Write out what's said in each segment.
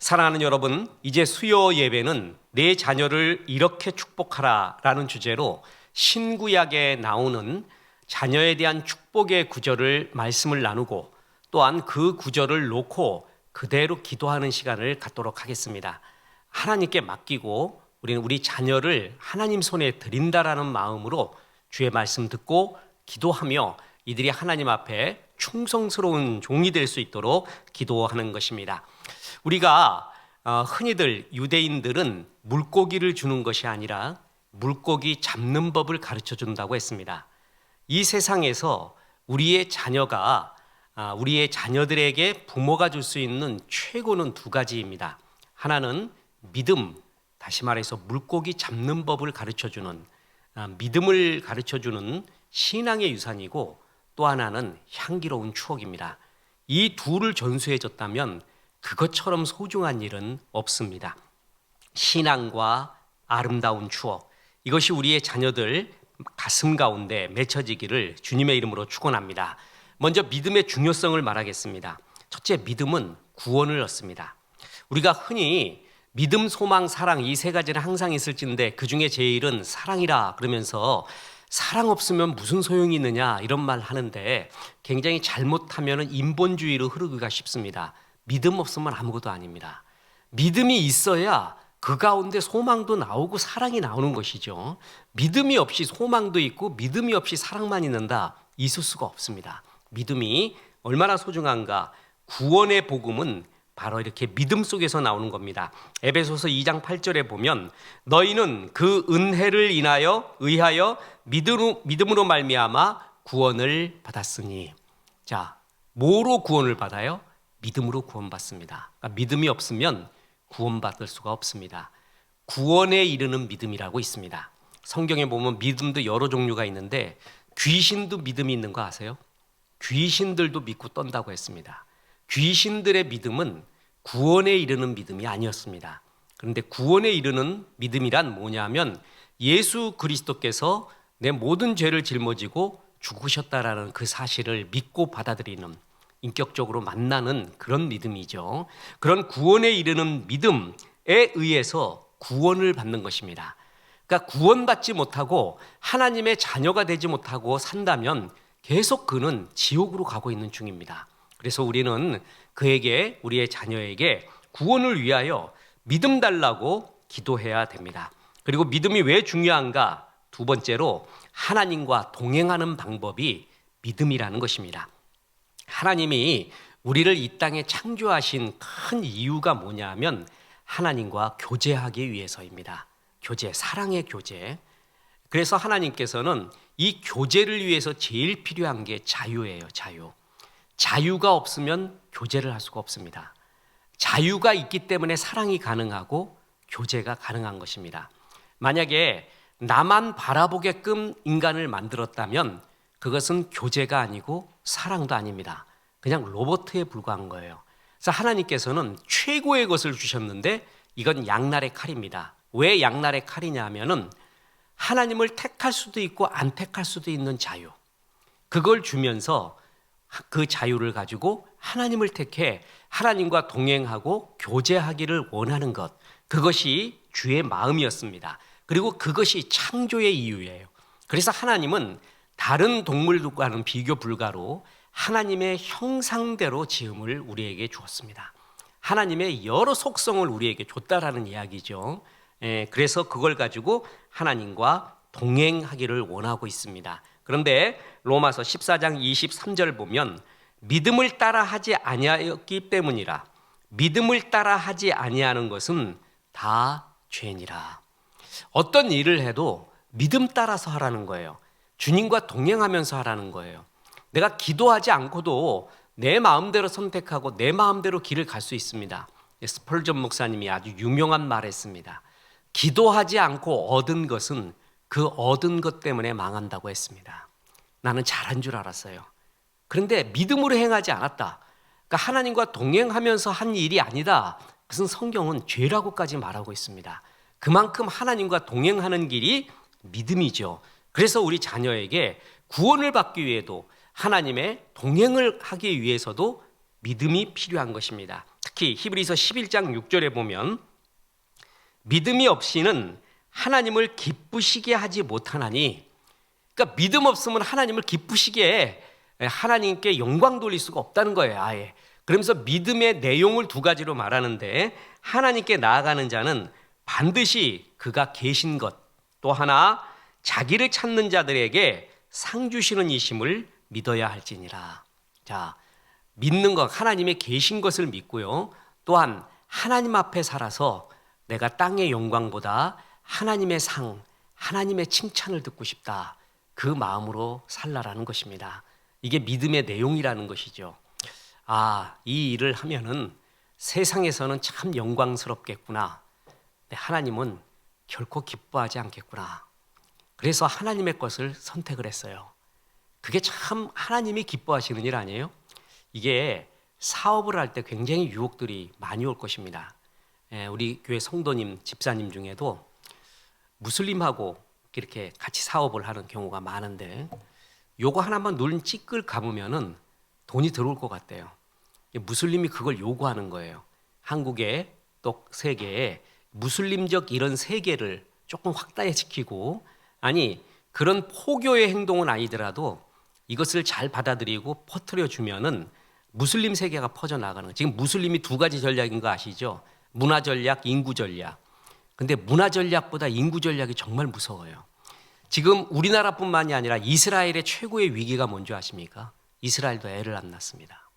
사랑하는 여러분, 이제 수요 예배는 내 자녀를 이렇게 축복하라라는 주제로 신구약에 나오는 자녀에 대한 축복의 구절을 말씀을 나누고 또한 그 구절을 놓고 그대로 기도하는 시간을 갖도록 하겠습니다. 하나님께 맡기고 우리는 우리 자녀를 하나님 손에 드린다라는 마음으로 주의 말씀 듣고 기도하며 이들이 하나님 앞에 충성스러운 종이 될 수 있도록 기도하는 것입니다. 우리가 흔히들 유대인들은 물고기를 주는 것이 아니라 물고기 잡는 법을 가르쳐 준다고 했습니다. 이 세상에서 우리의 자녀들에게 부모가 줄 수 있는 최고는 두 가지입니다. 하나는 믿음, 다시 말해서 물고기 잡는 법을 가르쳐 주는 믿음을 가르쳐 주는 신앙의 유산이고, 또 하나는 향기로운 추억입니다. 이 둘을 전수해 줬다면 그것처럼 소중한 일은 없습니다. 신앙과 아름다운 추억, 이것이 우리의 자녀들 가슴 가운데 맺혀지기를 주님의 이름으로 축원합니다. 먼저 믿음의 중요성을 말하겠습니다. 첫째, 믿음은 구원을 얻습니다. 우리가 흔히 믿음, 소망, 사랑 이 세 가지는 항상 있을진데 그중에 제일은 사랑이라 그러면서 사랑 없으면 무슨 소용이 있느냐 이런 말 하는데 굉장히 잘못하면 인본주의로 흐르기가 쉽습니다. 믿음 없으면 아무것도 아닙니다. 믿음이 있어야 그 가운데 소망도 나오고 사랑이 나오는 것이죠. 믿음이 없이 소망도 있고 믿음이 없이 사랑만 있는다, 있을 수가 없습니다. 믿음이 얼마나 소중한가. 구원의 복음은 바로 이렇게 믿음 속에서 나오는 겁니다. 에베소서 2장 8절에 보면 너희는 그 은혜를 의하여 믿음으로 말미암아 구원을 받았으니. 자, 뭐로 구원을 받아요? 믿음으로 구원받습니다. 그러니까 믿음이 없으면 구원받을 수가 없습니다. 구원에 이르는 믿음이라고 있습니다. 성경에 보면 믿음도 여러 종류가 있는데 귀신도 믿음이 있는 거 아세요? 귀신들도 믿고 떤다고 했습니다. 귀신들의 믿음은 구원에 이르는 믿음이 아니었습니다. 그런데 구원에 이르는 믿음이란 뭐냐면 예수 그리스도께서 내 모든 죄를 짊어지고 죽으셨다라는 그 사실을 믿고 받아들이는, 인격적으로 만나는 그런 믿음이죠. 그런 구원에 이르는 믿음에 의해서 구원을 받는 것입니다. 그러니까 구원받지 못하고 하나님의 자녀가 되지 못하고 산다면 계속 그는 지옥으로 가고 있는 중입니다. 그래서 우리는 우리의 자녀에게 구원을 위하여 믿음 달라고 기도해야 됩니다. 그리고 믿음이 왜 중요한가? 두 번째로 하나님과 동행하는 방법이 믿음이라는 것입니다. 하나님이 우리를 이 땅에 창조하신 큰 이유가 뭐냐면 하나님과 교제하기 위해서입니다. 교제, 사랑의 교제. 그래서 하나님께서는 이 교제를 위해서 제일 필요한 게 자유예요, 자유. 자유가 없으면 교제를 할 수가 없습니다. 자유가 있기 때문에 사랑이 가능하고 교제가 가능한 것입니다. 만약에 나만 바라보게끔 인간을 만들었다면 그것은 교제가 아니고 사랑도 아닙니다. 그냥 로봇에 불과한 거예요. 그래서 하나님께서는 최고의 것을 주셨는데 이건 양날의 칼입니다. 왜 양날의 칼이냐 하면은 하나님을 택할 수도 있고 안 택할 수도 있는 자유, 그걸 주면서 그 자유를 가지고 하나님을 택해 하나님과 동행하고 교제하기를 원하는 것, 그것이 주의 마음이었습니다. 그리고 그것이 창조의 이유예요. 그래서 하나님은 다른 동물들과는 비교 불가로 하나님의 형상대로 지음을 우리에게 주었습니다. 하나님의 여러 속성을 우리에게 줬다라는 이야기죠. 그래서 그걸 가지고 하나님과 동행하기를 원하고 있습니다. 그런데 로마서 14장 23절 보면 믿음을 따라 하지 아니하였기 때문이라. 믿음을 따라 하지 아니하는 것은 다 죄니라. 어떤 일을 해도 믿음 따라서 하라는 거예요. 주님과 동행하면서 하라는 거예요. 내가 기도하지 않고도 내 마음대로 선택하고 내 마음대로 길을 갈 수 있습니다. 스펄전 목사님이 아주 유명한 말 했습니다. 기도하지 않고 얻은 것은 그 얻은 것 때문에 망한다고 했습니다. 나는 잘한 줄 알았어요. 그런데 믿음으로 행하지 않았다. 그러니까 하나님과 동행하면서 한 일이 아니다. 그것은 성경은 죄라고까지 말하고 있습니다. 그만큼 하나님과 동행하는 길이 믿음이죠. 그래서 우리 자녀에게 구원을 받기 위해도 하나님의 동행을 하기 위해서도 믿음이 필요한 것입니다. 특히 히브리서 11장 6절에 보면 믿음이 없이는 하나님을 기쁘시게 하지 못하나니, 그러니까 믿음 없으면 하나님을 기쁘시게, 하나님께 영광 돌릴 수가 없다는 거예요, 아예. 그러면서 믿음의 내용을 두 가지로 말하는데, 하나님께 나아가는 자는 반드시 그가 계신 것, 또 하나 자기를 찾는 자들에게 상 주시는 이심을 믿어야 할지니라. 자, 믿는 것, 하나님의 계신 것을 믿고요. 또한 하나님 앞에 살아서 내가 땅의 영광보다 하나님의 상, 하나님의 칭찬을 듣고 싶다. 그 마음으로 살라라는 것입니다. 이게 믿음의 내용이라는 것이죠. 아, 이 일을 하면은 세상에서는 참 영광스럽겠구나. 근데 하나님은 결코 기뻐하지 않겠구나. 그래서 하나님의 것을 선택을 했어요. 그게 참 하나님이 기뻐하시는 일 아니에요? 이게 사업을 할 때 굉장히 유혹들이 많이 올 것입니다. 우리 교회 성도님, 집사님 중에도 무슬림하고 이렇게 같이 사업을 하는 경우가 많은데, 요거 하나만 눈 찌끌 감으면은 돈이 들어올 것 같대요. 무슬림이 그걸 요구하는 거예요. 한국에 또 세계에 무슬림적 이런 세계를 조금 확대시키고, 아니 그런 포교의 행동은 아니더라도 이것을 잘 받아들이고 퍼뜨려 주면은 무슬림 세계가 퍼져나가는 거예요. 지금 무슬림이 두 가지 전략인 거 아시죠? 문화 전략, 인구 전략. 근데 문화 전략보다 인구 전략이 정말 무서워요. 지금 우리나라뿐만이 아니라 이스라엘의 최고의 위기가 뭔지 아십니까? 이스라엘도 애를 안 낳습니다.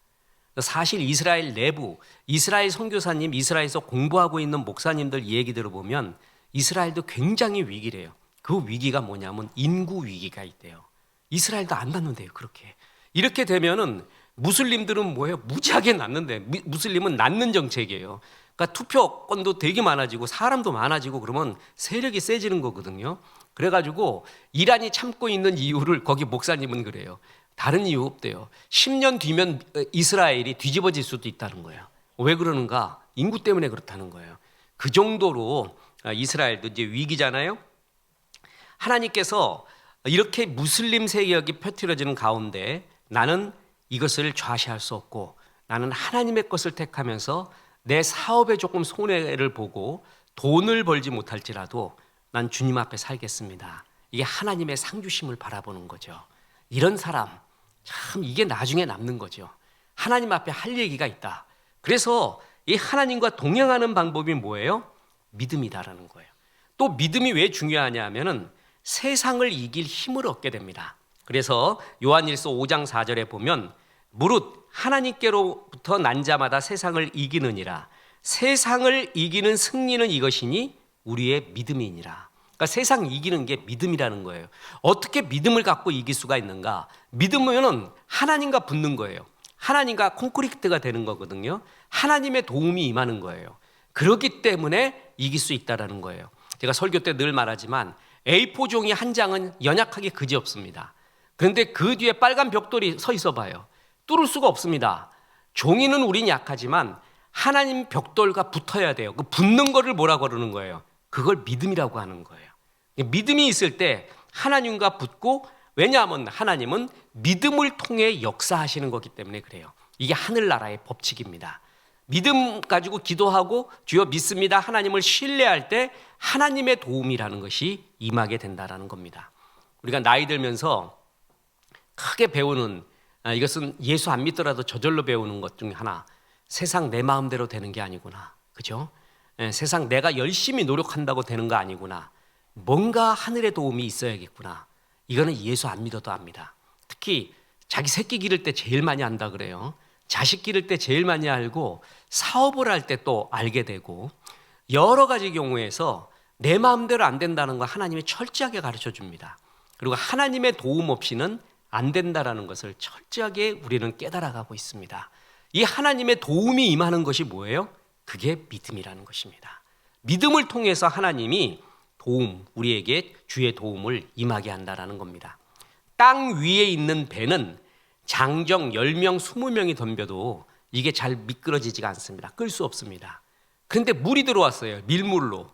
사실 이스라엘 내부, 이스라엘 선교사님, 이스라엘에서 공부하고 있는 목사님들 얘기 들어보면 이스라엘도 굉장히 위기래요. 그 위기가 뭐냐면 인구 위기가 있대요. 이스라엘도 안 낳는데요, 그렇게. 이렇게 되면은 무슬림들은 뭐예요? 무지하게 낳는데, 무슬림은 낳는 정책이에요. 그러니까 투표권도 되게 많아지고 사람도 많아지고 그러면 세력이 세지는 거거든요. 그래가지고 이란이 참고 있는 이유를 거기 목사님은 그래요. 다른 이유 없대요. 10년 뒤면 이스라엘이 뒤집어질 수도 있다는 거예요. 왜 그러는가? 인구 때문에 그렇다는 거예요. 그 정도로 이스라엘도 이제 위기잖아요. 하나님께서 이렇게 무슬림 세력이 펴트려지는 가운데 나는 이것을 좌시할 수 없고, 나는 하나님의 것을 택하면서 내 사업에 조금 손해를 보고 돈을 벌지 못할지라도 난 주님 앞에 살겠습니다. 이게 하나님의 상주심을 바라보는 거죠. 이런 사람 참 이게 나중에 남는 거죠. 하나님 앞에 할 얘기가 있다. 그래서 이 하나님과 동행하는 방법이 뭐예요? 믿음이다라는 거예요. 또 믿음이 왜 중요하냐 하면은 세상을 이길 힘을 얻게 됩니다. 그래서 요한일서 5장 4절에 보면 무릇 하나님께로부터 난 자마다 세상을 이기느니라. 세상을 이기는 승리는 이것이니 우리의 믿음이니라. 그러니까 세상 이기는 게 믿음이라는 거예요. 어떻게 믿음을 갖고 이길 수가 있는가? 믿음은 하나님과 붙는 거예요. 하나님과 콘크리트가 되는 거거든요. 하나님의 도움이 임하는 거예요. 그렇기 때문에 이길 수 있다라는 거예요. 제가 설교 때 늘 말하지만 A4 종이 한 장은 연약하게 그지없습니다. 그런데 그 뒤에 빨간 벽돌이 서 있어 봐요. 뚫을 수가 없습니다. 종이는 우린 약하지만 하나님 벽돌과 붙어야 돼요. 그 붙는 거를 뭐라고 그러는 거예요? 그걸 믿음이라고 하는 거예요. 믿음이 있을 때 하나님과 붙고, 왜냐하면 하나님은 믿음을 통해 역사하시는 거기 때문에 그래요. 이게 하늘나라의 법칙입니다. 믿음 가지고 기도하고 주여 믿습니다, 하나님을 신뢰할 때 하나님의 도움이라는 것이 임하게 된다라는 겁니다. 우리가 나이 들면서 크게 배우는, 이것은 예수 안 믿더라도 저절로 배우는 것 중에 하나, 세상 내 마음대로 되는 게 아니구나. 그죠? 세상 내가 열심히 노력한다고 되는 거 아니구나. 뭔가 하늘의 도움이 있어야겠구나. 이거는 예수 안 믿어도 압니다. 특히 자기 새끼 기를 때 제일 많이 안다 그래요. 자식 기를 때 제일 많이 알고, 사업을 할 때 또 알게 되고, 여러 가지 경우에서 내 마음대로 안 된다는 거 하나님이 철저하게 가르쳐 줍니다. 그리고 하나님의 도움 없이는 안 된다라는 것을 철저하게 우리는 깨달아가고 있습니다. 이 하나님의 도움이 임하는 것이 뭐예요? 그게 믿음이라는 것입니다. 믿음을 통해서 하나님이 도움, 우리에게 주의 도움을 임하게 한다라는 겁니다. 땅 위에 있는 배는 장정 10명, 20명이 덤벼도 이게 잘 미끄러지지가 않습니다. 끌 수 없습니다. 그런데 물이 들어왔어요. 밀물로.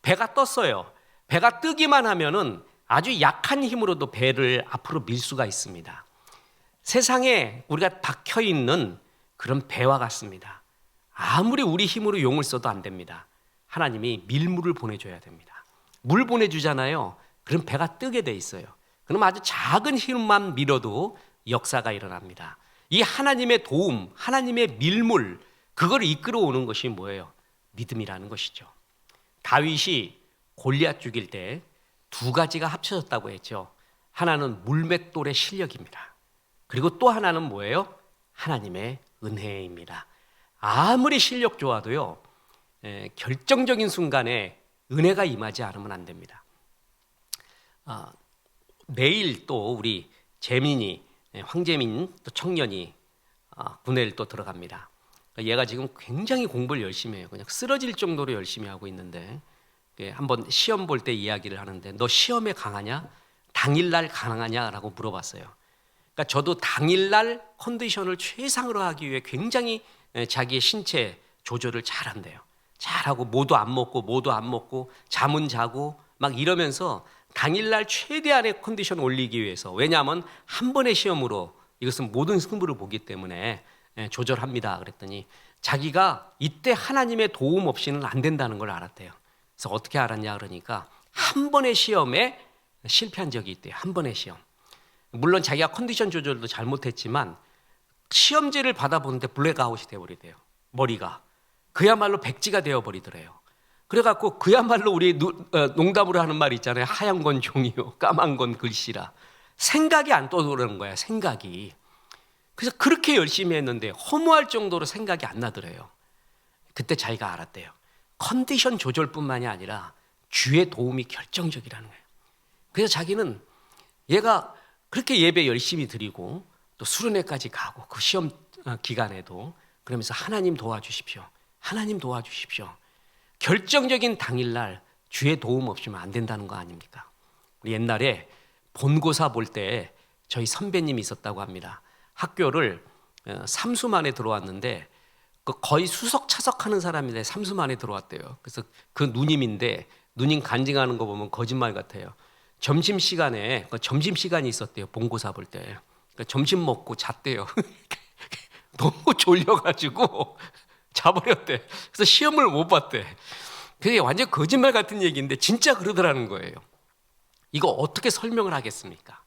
배가 떴어요. 배가 뜨기만 하면은 아주 약한 힘으로도 배를 앞으로 밀 수가 있습니다. 세상에 우리가 박혀 있는 그런 배와 같습니다. 아무리 우리 힘으로 용을 써도 안 됩니다. 하나님이 밀물을 보내줘야 됩니다. 물 보내주잖아요. 그럼 배가 뜨게 돼 있어요. 그럼 아주 작은 힘만 밀어도 역사가 일어납니다. 이 하나님의 도움, 하나님의 밀물, 그걸 이끌어오는 것이 뭐예요? 믿음이라는 것이죠. 다윗이 골리앗 죽일 때 두 가지가 합쳐졌다고 했죠. 하나는 물맷돌의 실력입니다. 그리고 또 하나는 뭐예요? 하나님의 은혜입니다. 아무리 실력 좋아도요, 결정적인 순간에 은혜가 임하지 않으면 안 됩니다. 내일 또 우리 재민이, 황재민 또 청년이 군대를 또 들어갑니다. 얘가 지금 굉장히 공부를 열심히 해요. 그냥 쓰러질 정도로 열심히 하고 있는데, 한번 시험 볼 때 이야기를 하는데, 너 시험에 강하냐? 당일날 강하냐라고 물어봤어요. 그러니까 저도 당일날 컨디션을 최상으로 하기 위해 굉장히 자기의 신체 조절을 잘한대요. 잘하고 뭐도 안 먹고 잠은 자고 막 이러면서 당일날 최대한의 컨디션 올리기 위해서, 왜냐하면 한 번의 시험으로 이것은 모든 승부를 보기 때문에 조절합니다. 그랬더니 자기가 이때 하나님의 도움 없이는 안 된다는 걸 알았대요. 그래서 어떻게 알았냐 그러니까 한 번의 시험에 실패한 적이 있대요. 한 번의 시험. 물론 자기가 컨디션 조절도 잘못했지만 시험지를 받아보는데 블랙아웃이 되어버리대요. 머리가. 그야말로 백지가 되어버리더래요. 그래갖고 그야말로 우리 농담으로 하는 말 있잖아요. 하얀 건 종이요, 까만 건 글씨라. 생각이 안 떠오르는 거야, 생각이. 그래서 그렇게 열심히 했는데 허무할 정도로 생각이 안 나더래요. 그때 자기가 알았대요. 컨디션 조절뿐만이 아니라 주의 도움이 결정적이라는 거예요. 그래서 자기는 얘가 그렇게 예배 열심히 드리고 또 수련회까지 가고 그 시험 기간에도 그러면서 하나님 도와주십시오. 하나님 도와주십시오. 결정적인 당일날 주의 도움 없이면 안 된다는 거 아닙니까? 우리 옛날에 본고사 볼 때 저희 선배님이 있었다고 합니다. 학교를 3수 만에 들어왔는데 거의 수석차석하는 사람인데 3수 만에 들어왔대요. 그래서 그 누님인데 누님 간증하는 거 보면 거짓말 같아요. 점심시간에 점심시간이 있었대요. 본고사 볼 때. 그러니까 점심 먹고 잤대요. 너무 졸려가지고 자버렸대. 그래서 시험을 못 봤대. 그게 완전 거짓말 같은 얘기인데 진짜 그러더라는 거예요. 이거 어떻게 설명을 하겠습니까?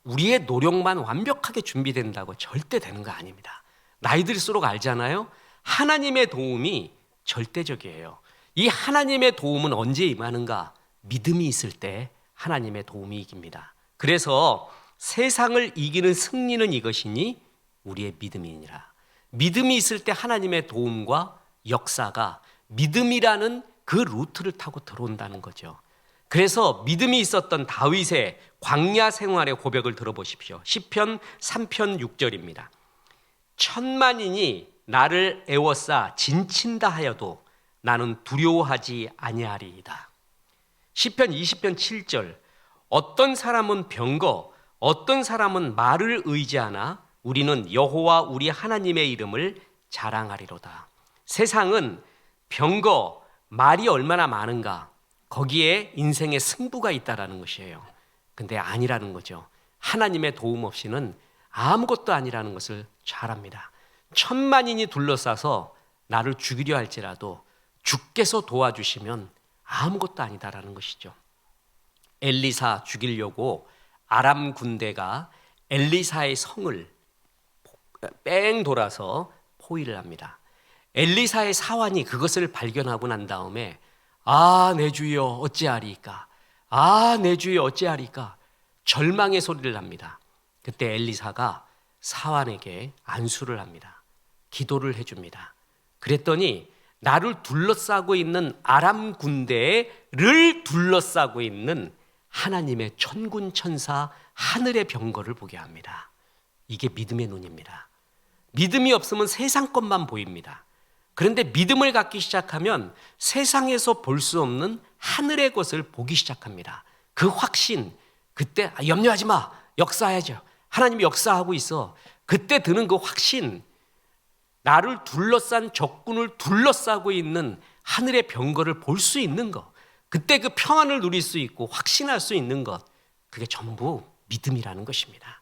우리의 노력만 완벽하게 준비된다고 절대 되는 거 아닙니다. 나이 들수록 알잖아요. 하나님의 도움이 절대적이에요. 이 하나님의 도움은 언제 임하는가? 믿음이 있을 때 하나님의 도움이 이깁니다. 그래서 세상을 이기는 승리는 이것이니 우리의 믿음이니라. 믿음이 있을 때 하나님의 도움과 역사가 믿음이라는 그 루트를 타고 들어온다는 거죠. 그래서 믿음이 있었던 다윗의 광야 생활의 고백을 들어보십시오. 시편 3편 6절입니다. 천만인이 나를 애워싸 진친다 하여도 나는 두려워하지 아니하리이다. 시편 20편 7절. 어떤 사람은 병거, 어떤 사람은 말을 의지하나 우리는 여호와 우리 하나님의 이름을 자랑하리로다. 세상은 병거, 말이 얼마나 많은가, 거기에 인생의 승부가 있다라는 것이에요. 근데 아니라는 거죠. 하나님의 도움 없이는 아무것도 아니라는 것을 잘 압니다. 천만인이 둘러싸서 나를 죽이려 할지라도 주께서 도와주시면 아무것도 아니다라는 것이죠. 엘리사 죽이려고 아람 군대가 엘리사의 성을 뺑 돌아서 포위를 합니다. 엘리사의 사환이 그것을 발견하고 난 다음에 내 주여 어찌하리까? 내 주여 어찌하리까? 절망의 소리를 합니다. 그때 엘리사가 사환에게 안수를 합니다. 기도를 해줍니다. 그랬더니 나를 둘러싸고 있는 아람 군대를 둘러싸고 있는 하나님의 천군 천사 하늘의 병거를 보게 합니다. 이게 믿음의 눈입니다. 믿음이 없으면 세상 것만 보입니다. 그런데 믿음을 갖기 시작하면 세상에서 볼 수 없는 하늘의 것을 보기 시작합니다. 그 확신, 그때 염려하지 마, 역사해야죠. 하나님이 역사하고 있어. 그때 드는 그 확신, 나를 둘러싼 적군을 둘러싸고 있는 하늘의 병거를 볼 수 있는 것, 그때 그 평안을 누릴 수 있고 확신할 수 있는 것, 그게 전부 믿음이라는 것입니다.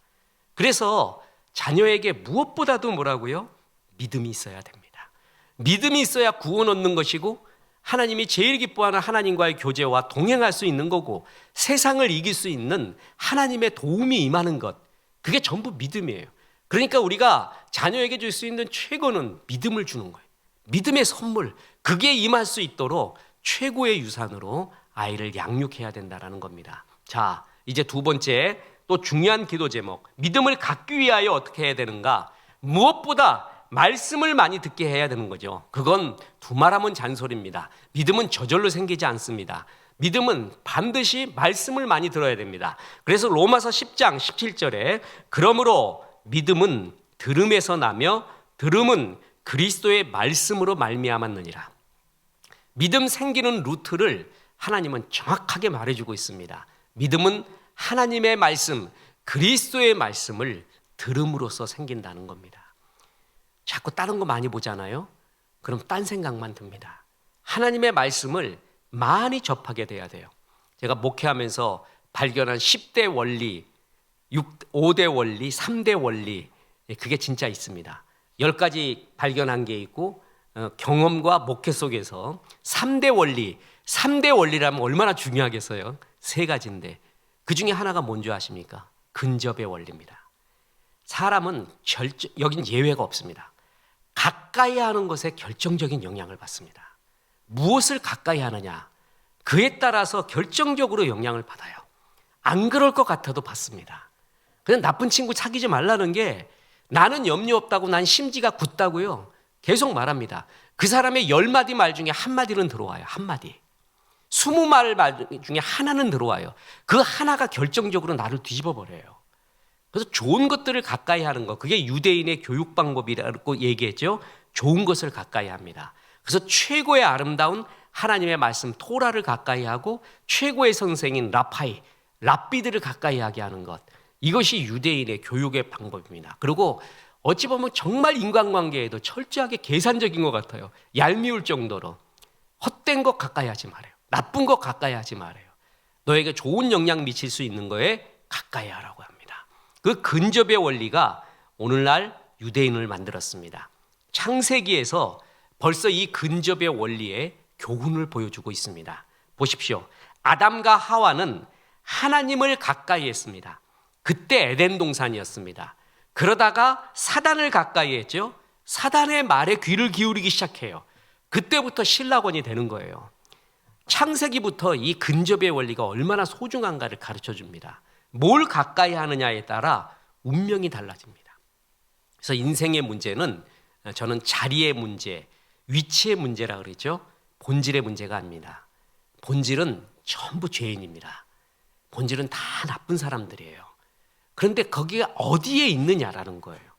그래서 자녀에게 무엇보다도 뭐라고요? 믿음이 있어야 됩니다. 믿음이 있어야 구원 얻는 것이고 하나님이 제일 기뻐하는 하나님과의 교제와 동행할 수 있는 거고 세상을 이길 수 있는 하나님의 도움이 임하는 것, 그게 전부 믿음이에요. 그러니까 우리가 자녀에게 줄 수 있는 최고는 믿음을 주는 거예요. 믿음의 선물, 그게 임할 수 있도록 최고의 유산으로 아이를 양육해야 된다는 겁니다. 자, 이제 두 번째 또 중요한 기도 제목, 믿음을 갖기 위하여 어떻게 해야 되는가? 무엇보다 말씀을 많이 듣게 해야 되는 거죠. 그건 두말하면 잔소리입니다. 믿음은 저절로 생기지 않습니다. 믿음은 반드시 말씀을 많이 들어야 됩니다. 그래서 로마서 10장 17절에 그러므로 믿음은 들음에서 나며 들음은 그리스도의 말씀으로 말미암았느니라. 믿음 생기는 루트를 하나님은 정확하게 말해주고 있습니다. 믿음은 하나님의 말씀, 그리스도의 말씀을 들음으로써 생긴다는 겁니다. 자꾸 다른 거 많이 보잖아요. 그럼 딴 생각만 듭니다. 하나님의 말씀을 많이 접하게 돼야 돼요. 제가 목회하면서 발견한 10대 원리, 5대 원리, 3대 원리, 그게 진짜 있습니다. 10가지 발견한 게 있고 경험과 목회 속에서 3대 원리, 3대 원리라면 얼마나 중요하겠어요. 3가지인데 그 중에 하나가 뭔지 아십니까? 근접의 원리입니다. 사람은 여긴 예외가 없습니다. 가까이 하는 것에 결정적인 영향을 받습니다. 무엇을 가까이 하느냐, 그에 따라서 결정적으로 영향을 받아요. 안 그럴 것 같아도 받습니다. 그냥 나쁜 친구 사귀지 말라는 게 나는 염려 없다고, 난 심지가 굳다고요, 계속 말합니다. 그 사람의 10마디 말 중에 한마디는 들어와요. 한마디. 20말 중에 하나는 들어와요. 그 하나가 결정적으로 나를 뒤집어 버려요. 그래서 좋은 것들을 가까이 하는 것, 그게 유대인의 교육 방법이라고 얘기했죠. 좋은 것을 가까이 합니다. 그래서 최고의 아름다운 하나님의 말씀 토라를 가까이 하고 최고의 선생인 랍비들을 가까이 하게 하는 것, 이것이 유대인의 교육의 방법입니다. 그리고 어찌 보면 정말 인간관계에도 철저하게 계산적인 것 같아요. 얄미울 정도로 헛된 것 가까이 하지 말아요. 나쁜 것 가까이 하지 말아요. 너에게 좋은 영향 미칠 수 있는 거에 가까이 하라고 합니다. 그 근접의 원리가 오늘날 유대인을 만들었습니다. 창세기에서 벌써 이 근접의 원리의 교훈을 보여주고 있습니다. 보십시오. 아담과 하와는 하나님을 가까이 했습니다. 그때 에덴 동산이었습니다. 그러다가 사단을 가까이 했죠. 사단의 말에 귀를 기울이기 시작해요. 그때부터 신라권이 되는 거예요. 창세기부터 이 근접의 원리가 얼마나 소중한가를 가르쳐 줍니다. 뭘 가까이 하느냐에 따라 운명이 달라집니다. 그래서 인생의 문제는 저는 자리의 문제, 위치의 문제라 그러죠. 본질의 문제가 아닙니다. 본질은 전부 죄인입니다. 본질은 다 나쁜 사람들이에요. 그런데 거기가 어디에 있느냐라는 거예요.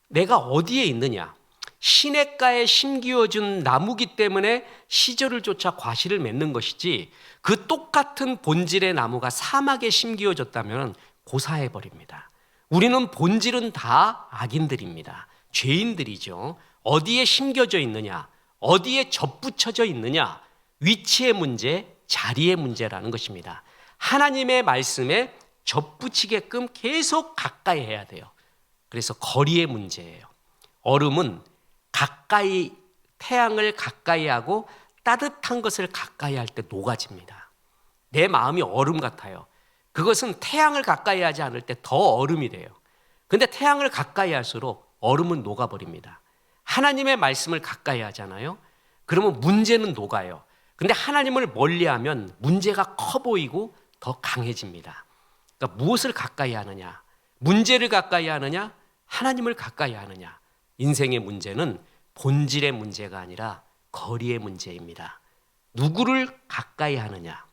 내가 어디에 있느냐. 시냇가에 심기어준 나무기 때문에 시절을 쫓아 과실을 맺는 것이지, 그 똑같은 본질의 나무가 사막에 심기어졌다면 고사해버립니다. 우리는 본질은 다 악인들입니다. 죄인들이죠. 어디에 심겨져 있느냐, 어디에 접붙여져 있느냐, 위치의 문제, 자리의 문제라는 것입니다. 하나님의 말씀에 접붙이게끔 계속 가까이 해야 돼요. 그래서 거리의 문제예요. 얼음은 가까이, 태양을 가까이 하고 따뜻한 것을 가까이 할 때 녹아집니다. 내 마음이 얼음 같아요. 그것은 태양을 가까이 하지 않을 때 더 얼음이 돼요. 근데 태양을 가까이 할수록 얼음은 녹아버립니다. 하나님의 말씀을 가까이 하잖아요. 그러면 문제는 녹아요. 근데 하나님을 멀리하면 문제가 커 보이고 더 강해집니다. 그러니까 무엇을 가까이 하느냐, 문제를 가까이 하느냐, 하나님을 가까이 하느냐. 인생의 문제는 본질의 문제가 아니라 거리의 문제입니다. 누구를 가까이 하느냐.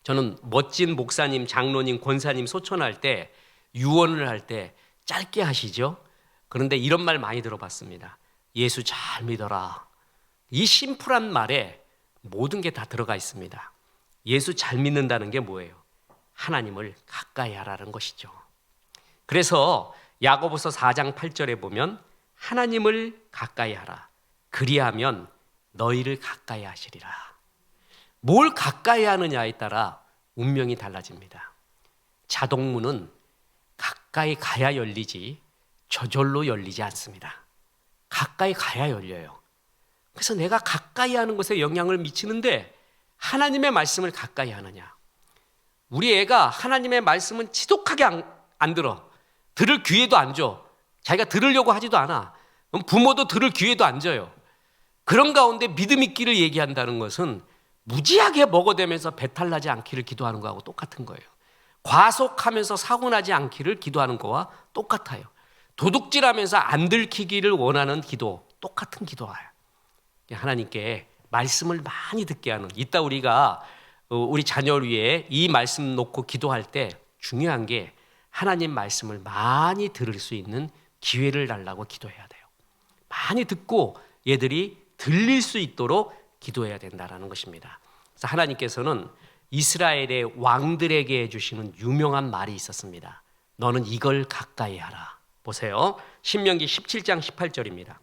저는 멋진 목사님, 장로님, 권사님 소천할 때, 유언을 할 때 짧게 하시죠. 그런데 이런 말 많이 들어봤습니다. 예수 잘 믿어라. 이 심플한 말에 모든 게 다 들어가 있습니다. 예수 잘 믿는다는 게 뭐예요? 하나님을 가까이 하라는 것이죠. 그래서 야고보서 4장 8절에 보면 하나님을 가까이 하라. 그리하면 너희를 가까이 하시리라. 뭘 가까이 하느냐에 따라 운명이 달라집니다. 자동문은 가까이 가야 열리지 저절로 열리지 않습니다. 가까이 가야 열려요. 그래서 내가 가까이 하는 것에 영향을 미치는데 하나님의 말씀을 가까이 하느냐. 우리 애가 하나님의 말씀은 지독하게 안 들어. 들을 기회도 안 줘. 자기가 들으려고 하지도 않아. 부모도 들을 기회도 안 줘요. 그런 가운데 믿음 있기를 얘기한다는 것은 무지하게 먹어대면서 배탈 나지 않기를 기도하는 거하고 똑같은 거예요. 과속하면서 사고 나지 않기를 기도하는 거와 똑같아요. 도둑질하면서 안 들키기를 원하는 기도, 똑같은 기도예요. 하나님께 말씀을 많이 듣게 하는, 이따 우리가 우리 자녀를 위해 이 말씀 놓고 기도할 때 중요한 게 하나님 말씀을 많이 들을 수 있는 기회를 달라고 기도해야 돼요. 많이 듣고 얘들이 들릴 수 있도록 기도해야 된다는 것입니다. 그래서 하나님께서는 이스라엘의 왕들에게 해주시는 유명한 말이 있었습니다. 너는 이걸 가까이 하라. 보세요. 신명기 17장 18절입니다.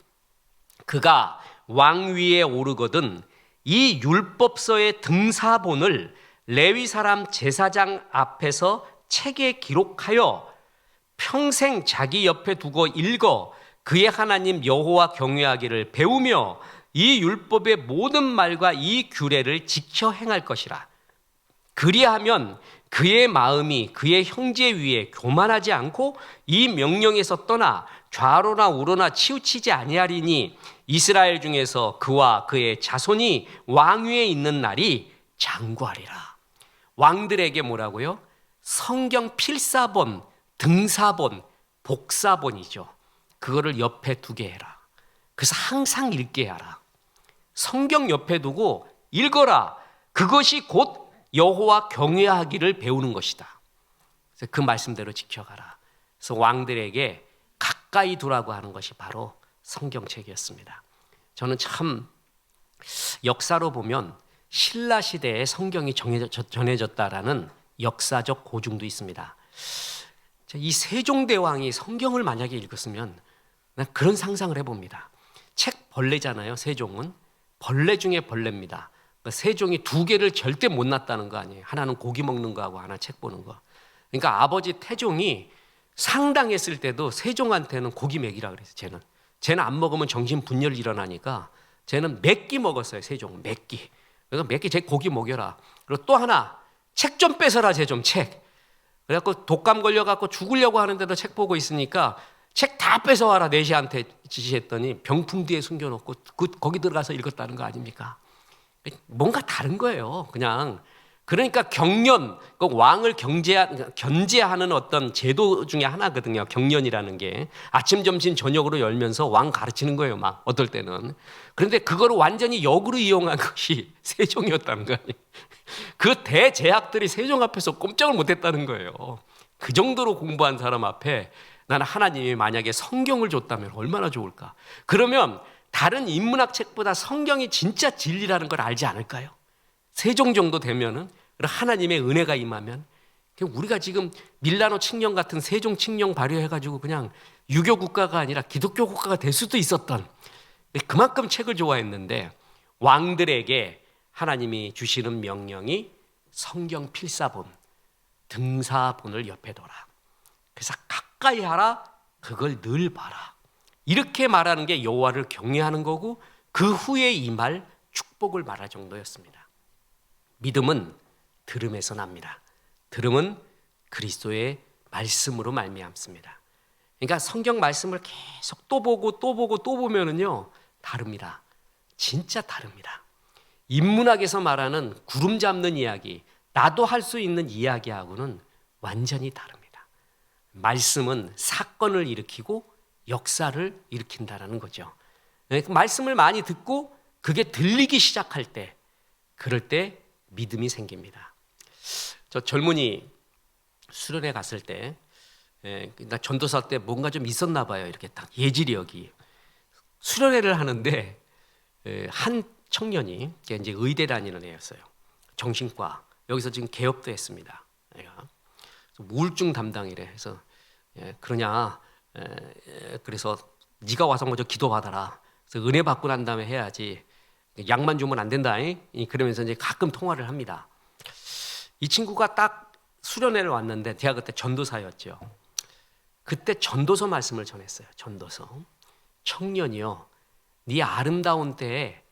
그가 왕 위에 오르거든 이 율법서의 등사본을 레위 사람 제사장 앞에서 책에 기록하여 평생 자기 옆에 두고 읽어 그의 하나님 여호와 경외하기를 배우며 이 율법의 모든 말과 이 규례를 지켜 행할 것이라. 그리하면 그의 마음이 그의 형제 위에 교만하지 않고 이 명령에서 떠나 좌로나 우로나 치우치지 아니하리니 이스라엘 중에서 그와 그의 자손이 왕위에 있는 날이 장구하리라. 왕들에게 뭐라고요? 성경 필사본, 등사본, 복사본이죠. 그거를 옆에 두게 해라. 그래서 항상 읽게 하라. 성경 옆에 두고 읽어라. 그것이 곧 여호와 경외하기를 배우는 것이다. 그래서 그 말씀대로 지켜가라. 그래서 왕들에게 가까이 두라고 하는 것이 바로 성경책이었습니다. 저는 참 역사로 보면 신라 시대에 성경이 전해졌다라는 역사적 고증도 있습니다. 이 세종대왕이 성경을 만약에 읽었으면 난 그런 상상을 해봅니다. 책 벌레잖아요. 세종은 벌레 중에 벌레입니다. 그러니까 세종이 두 개를 절대 못 낳았다는 거 아니에요. 하나는 고기 먹는 거하고 하나 책 보는 거. 그러니까 아버지 태종이 상당했을 때도 세종한테는 고기 먹이라 그랬어요. 쟤는 안 먹으면 정신 분열 일어나니까 쟤는 몇 끼 먹었어요. 세종은 몇 끼. 그래서 몇 끼 쟤 고기 먹여라. 그리고 또 하나 책 좀 뺏어라. 쟤 좀 책. 그래갖고 독감 걸려갖고 죽으려고 하는데도 책 보고 있으니까 책 다 뺏어와라. 내시한테 지시했더니 병풍 뒤에 숨겨놓고 거기 들어가서 읽었다는 거 아닙니까? 뭔가 다른 거예요. 그냥 그러니까 경련, 왕을 견제하는 어떤 제도 중에 하나거든요. 경련이라는 게 아침, 점심, 저녁으로 열면서 왕 가르치는 거예요. 막 어떨 때는. 그런데 그거를 완전히 역으로 이용한 것이 세종이었다는 거 아니에요. 그 대제학들이 세종 앞에서 꼼짝을 못했다는 거예요. 그 정도로 공부한 사람 앞에 나는 하나님이 만약에 성경을 줬다면 얼마나 좋을까. 그러면 다른 인문학 책보다 성경이 진짜 진리라는 걸 알지 않을까요? 세종 정도 되면은 하나님의 은혜가 임하면 우리가 지금 밀라노 칙령 같은 세종 칙령 발효해가지고 그냥 유교 국가가 아니라 기독교 국가가 될 수도 있었던, 그만큼 책을 좋아했는데 왕들에게 하나님이 주시는 명령이 성경 필사본, 등사본을 옆에 둬라. 그래서 가까이 하라. 그걸 늘 봐라. 이렇게 말하는 게 여호와를 경외하는 거고 그 후에 임할 축복을 말할 정도였습니다. 믿음은 들음에서 납니다. 들음은 그리스도의 말씀으로 말미암습니다. 그러니까 성경 말씀을 계속 또 보고 또 보고 또 보면은요 다릅니다. 진짜 다릅니다. 인문학에서 말하는 구름 잡는 이야기, 나도 할 수 있는 이야기하고는 완전히 다릅니다. 말씀은 사건을 일으키고 역사를 일으킨다는 거죠. 말씀을 많이 듣고 그게 들리기 시작할 때, 그럴 때 믿음이 생깁니다. 저 젊은이 수련회 갔을 때, 나 전도사 때 뭔가 좀 있었나 봐요. 이렇게 딱 예지력이. 수련회를 하는데 한 청년이 이제 의대 다니는 애였어요. 정신과. 여기서 지금 개업도 했습니다. 애가. 우울증 담당이래. 그래서 그러냐. 그래서 네가 와서 먼저 기도받아라. 그래서 은혜 받고 난 다음에 해야지. 약만 주면 안 된다. 그러면서 이제 가끔 통화를 합니다. 이 친구가 딱 수련회를 왔는데 제가 그때 전도사였죠. 그때 전도서 말씀을 전했어요. 전도서. 청년이여, 네 아름다운 때에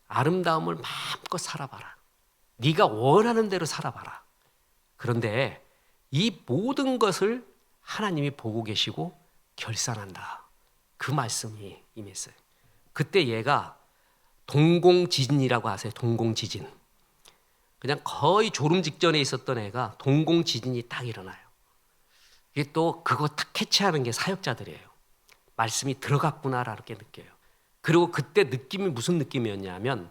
아름다움을 마음껏 살아봐라. 네가 원하는 대로 살아봐라. 그런데 이 모든 것을 하나님이 보고 계시고 결산한다. 그 말씀이 임했어요. 그때 얘가 동공지진이라고 하세요. 동공지진. 그냥 거의 졸음 직전에 있었던 애가 동공지진이 딱 일어나요. 이게 또 그거 딱 캐치하는 게 사역자들이에요. 말씀이 들어갔구나라는 게 느껴요. 그리고 그때 느낌이 무슨 느낌이었냐면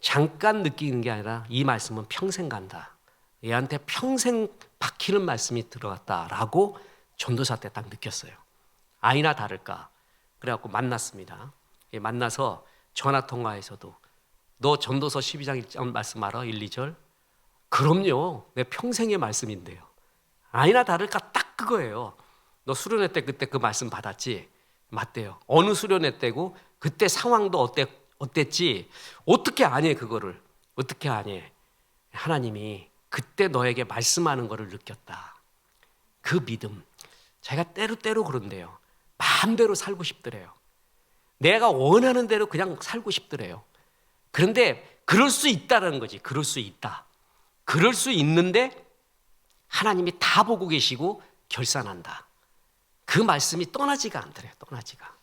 잠깐 느끼는 게 아니라 이 말씀은 평생 간다. 얘한테 평생 박히는 말씀이 들어갔다라고 전도사 때 딱 느꼈어요. 아니나 다를까. 그래갖고 만났습니다. 만나서 전화통화에서도 너 전도서 12장 1절 말씀 알아? 1, 2절? 그럼요. 내 평생의 말씀인데요. 아니나 다를까 딱 그거예요. 너 수련회 때 그때 그 말씀 받았지? 맞대요. 어느 수련회 때고 그때 상황도 어땠지? 어떻게 아니 그거를? 어떻게 아니? 하나님이 그때 너에게 말씀하는 거를 느꼈다. 그 믿음. 제가 때로 그런데요. 마음대로 살고 싶더래요. 내가 원하는 대로 그냥 살고 싶더래요. 그런데 그럴 수 있다는 거지. 그럴 수 있다. 그럴 수 있는데 하나님이 다 보고 계시고 결산한다. 그 말씀이 떠나지가 않더래요. 떠나지가.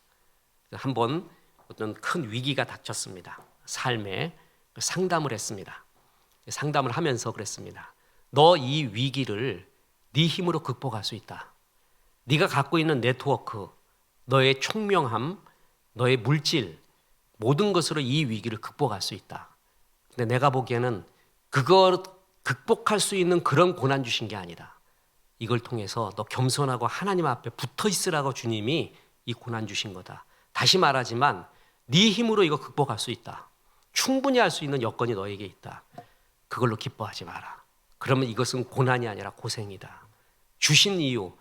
한번 어떤 큰 위기가 닥쳤습니다. 삶에 상담을 했습니다. 상담을 하면서 그랬습니다. 너 이 위기를 네 힘으로 극복할 수 있다. 네가 갖고 있는 네트워크, 너의 총명함, 너의 물질, 모든 것으로 이 위기를 극복할 수 있다. 근데 내가 보기에는 그걸 극복할 수 있는 그런 고난 주신 게 아니다. 이걸 통해서 너 겸손하고 하나님 앞에 붙어 있으라고 주님이 이 고난 주신 거다. 다시 말하지만 네 힘으로 이거 극복할 수 있다. 충분히 할 수 있는 여건이 너에게 있다. 그걸로 기뻐하지 마라. 그러면 이것은 고난이 아니라 고생이다. 주신 이유,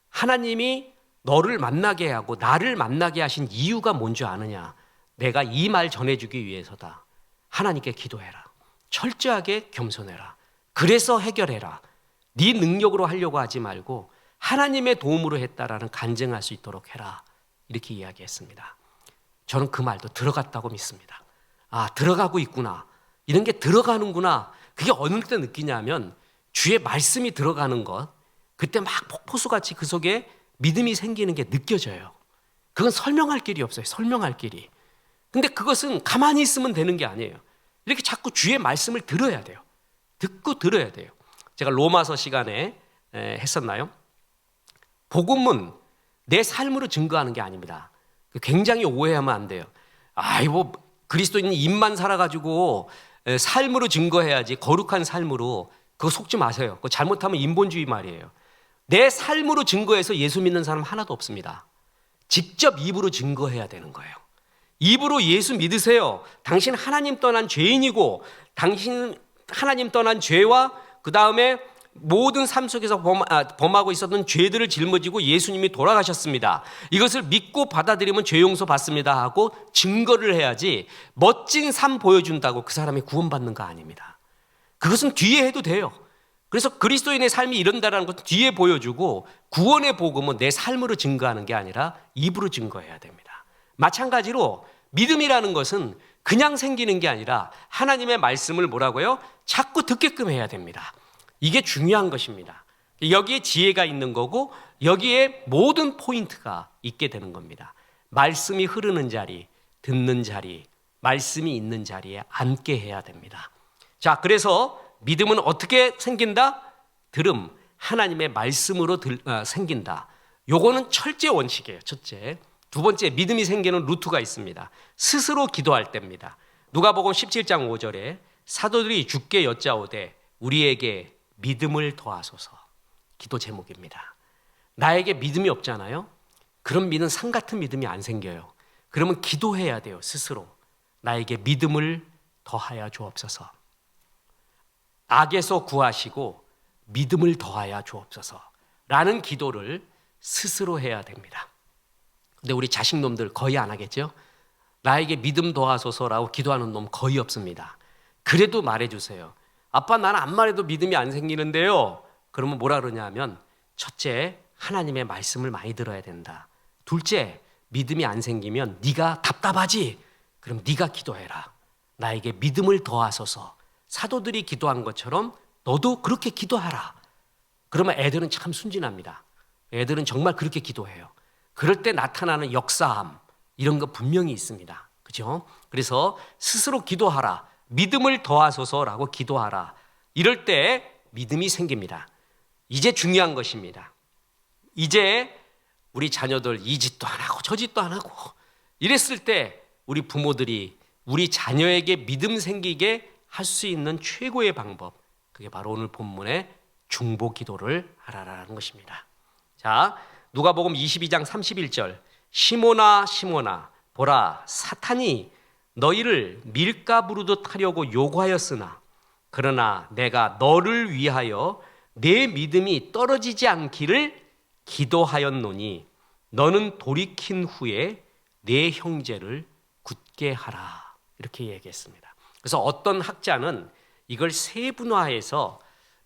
하나님이 너를 만나게 하고 나를 만나게 하신 이유가 뭔지 아느냐? 내가 이 말 전해주기 위해서다. 하나님께 기도해라. 철저하게 겸손해라. 그래서 해결해라. 네 능력으로 하려고 하지 말고 하나님의 도움으로 했다라는 간증할 수 있도록 해라. 이렇게 이야기했습니다. 저는 그 말도 들어갔다고 믿습니다. 아, 들어가고 있구나. 이런 게 들어가는구나. 그게 어느 때 느끼냐면 주의 말씀이 들어가는 것, 그때 막 폭포수같이 그 속에 믿음이 생기는 게 느껴져요. 그건 설명할 길이 없어요. 설명할 길이. 근데 그것은 가만히 있으면 되는 게 아니에요. 이렇게 자꾸 주의 말씀을 들어야 돼요. 듣고 들어야 돼요. 제가 로마서 시간에 했었나요? 복음은 내 삶으로 증거하는 게 아닙니다. 굉장히 오해하면 안 돼요. 뭐 그리스도인 입만 살아가지고 삶으로 증거해야지, 거룩한 삶으로. 그거 속지 마세요. 그거 잘못하면 인본주의 말이에요. 내 삶으로 증거해서 예수 믿는 사람 하나도 없습니다. 직접 입으로 증거해야 되는 거예요. 입으로 예수 믿으세요. 당신 하나님 떠난 죄인이고, 당신 하나님 떠난 죄와 그 다음에 모든 삶 속에서 범하고 있었던 죄들을 짊어지고 예수님이 돌아가셨습니다. 이것을 믿고 받아들이면 죄 용서 받습니다 하고 증거를 해야지, 멋진 삶 보여준다고 그 사람이 구원받는 거 아닙니다. 그것은 뒤에 해도 돼요. 그래서 그리스도인의 삶이 이런다는 것은 뒤에 보여주고, 구원의 복음은 내 삶으로 증거하는 게 아니라 입으로 증거해야 됩니다. 마찬가지로 믿음이라는 것은 그냥 생기는 게 아니라 하나님의 말씀을 뭐라고요? 자꾸 듣게끔 해야 됩니다. 이게 중요한 것입니다. 여기에 지혜가 있는 거고 여기에 모든 포인트가 있게 되는 겁니다. 말씀이 흐르는 자리, 듣는 자리, 말씀이 있는 자리에 앉게 해야 됩니다. 자, 그래서 믿음은 어떻게 생긴다? 들음, 하나님의 말씀으로 생긴다. 요거는 철제 원칙이에요. 첫째. 두 번째, 믿음이 생기는 루트가 있습니다. 스스로 기도할 때입니다. 누가복음 17장 5절에 사도들이 주께 여짜오되 우리에게 믿음을 더하소서. 기도 제목입니다. 나에게 믿음이 없잖아요. 그런 믿음, 산 같은 믿음이 안 생겨요. 그러면 기도해야 돼요. 스스로 나에게 믿음을 더하여 주옵소서. 악에서 구하시고 믿음을 더하여 주옵소서 라는 기도를 스스로 해야 됩니다. 근데 우리 자식놈들 거의 안 하겠죠? 나에게 믿음 더하소서라고 기도하는 놈 거의 없습니다. 그래도 말해주세요. 아빠, 나는 안 말해도 믿음이 안 생기는데요. 그러면 뭐라 그러냐 하면, 첫째, 하나님의 말씀을 많이 들어야 된다. 둘째, 믿음이 안 생기면 네가 답답하지? 그럼 네가 기도해라. 나에게 믿음을 더하소서. 사도들이 기도한 것처럼 너도 그렇게 기도하라. 그러면 애들은 참 순진합니다. 애들은 정말 그렇게 기도해요. 그럴 때 나타나는 역사함 이런 거 분명히 있습니다. 그죠? 그래서 스스로 기도하라. 믿음을 더하소서라고 기도하라. 이럴 때 믿음이 생깁니다. 이제 중요한 것입니다. 이제 우리 자녀들 이 짓도 안 하고 저 짓도 안 하고 이랬을 때 우리 부모들이 우리 자녀에게 믿음 생기게 할 수 있는 최고의 방법, 그게 바로 오늘 본문의 중보 기도를 하라라는 것입니다. 자, 누가복음 22장 31절. 시몬아 시몬아 보라, 사탄이 너희를 밀가부르듯 하려고 요구하였으나 그러나 내가 너를 위하여 내 믿음이 떨어지지 않기를 기도하였노니 너는 돌이킨 후에 내 형제를 굳게 하라. 이렇게 얘기했습니다. 그래서 어떤 학자는 이걸 세분화해서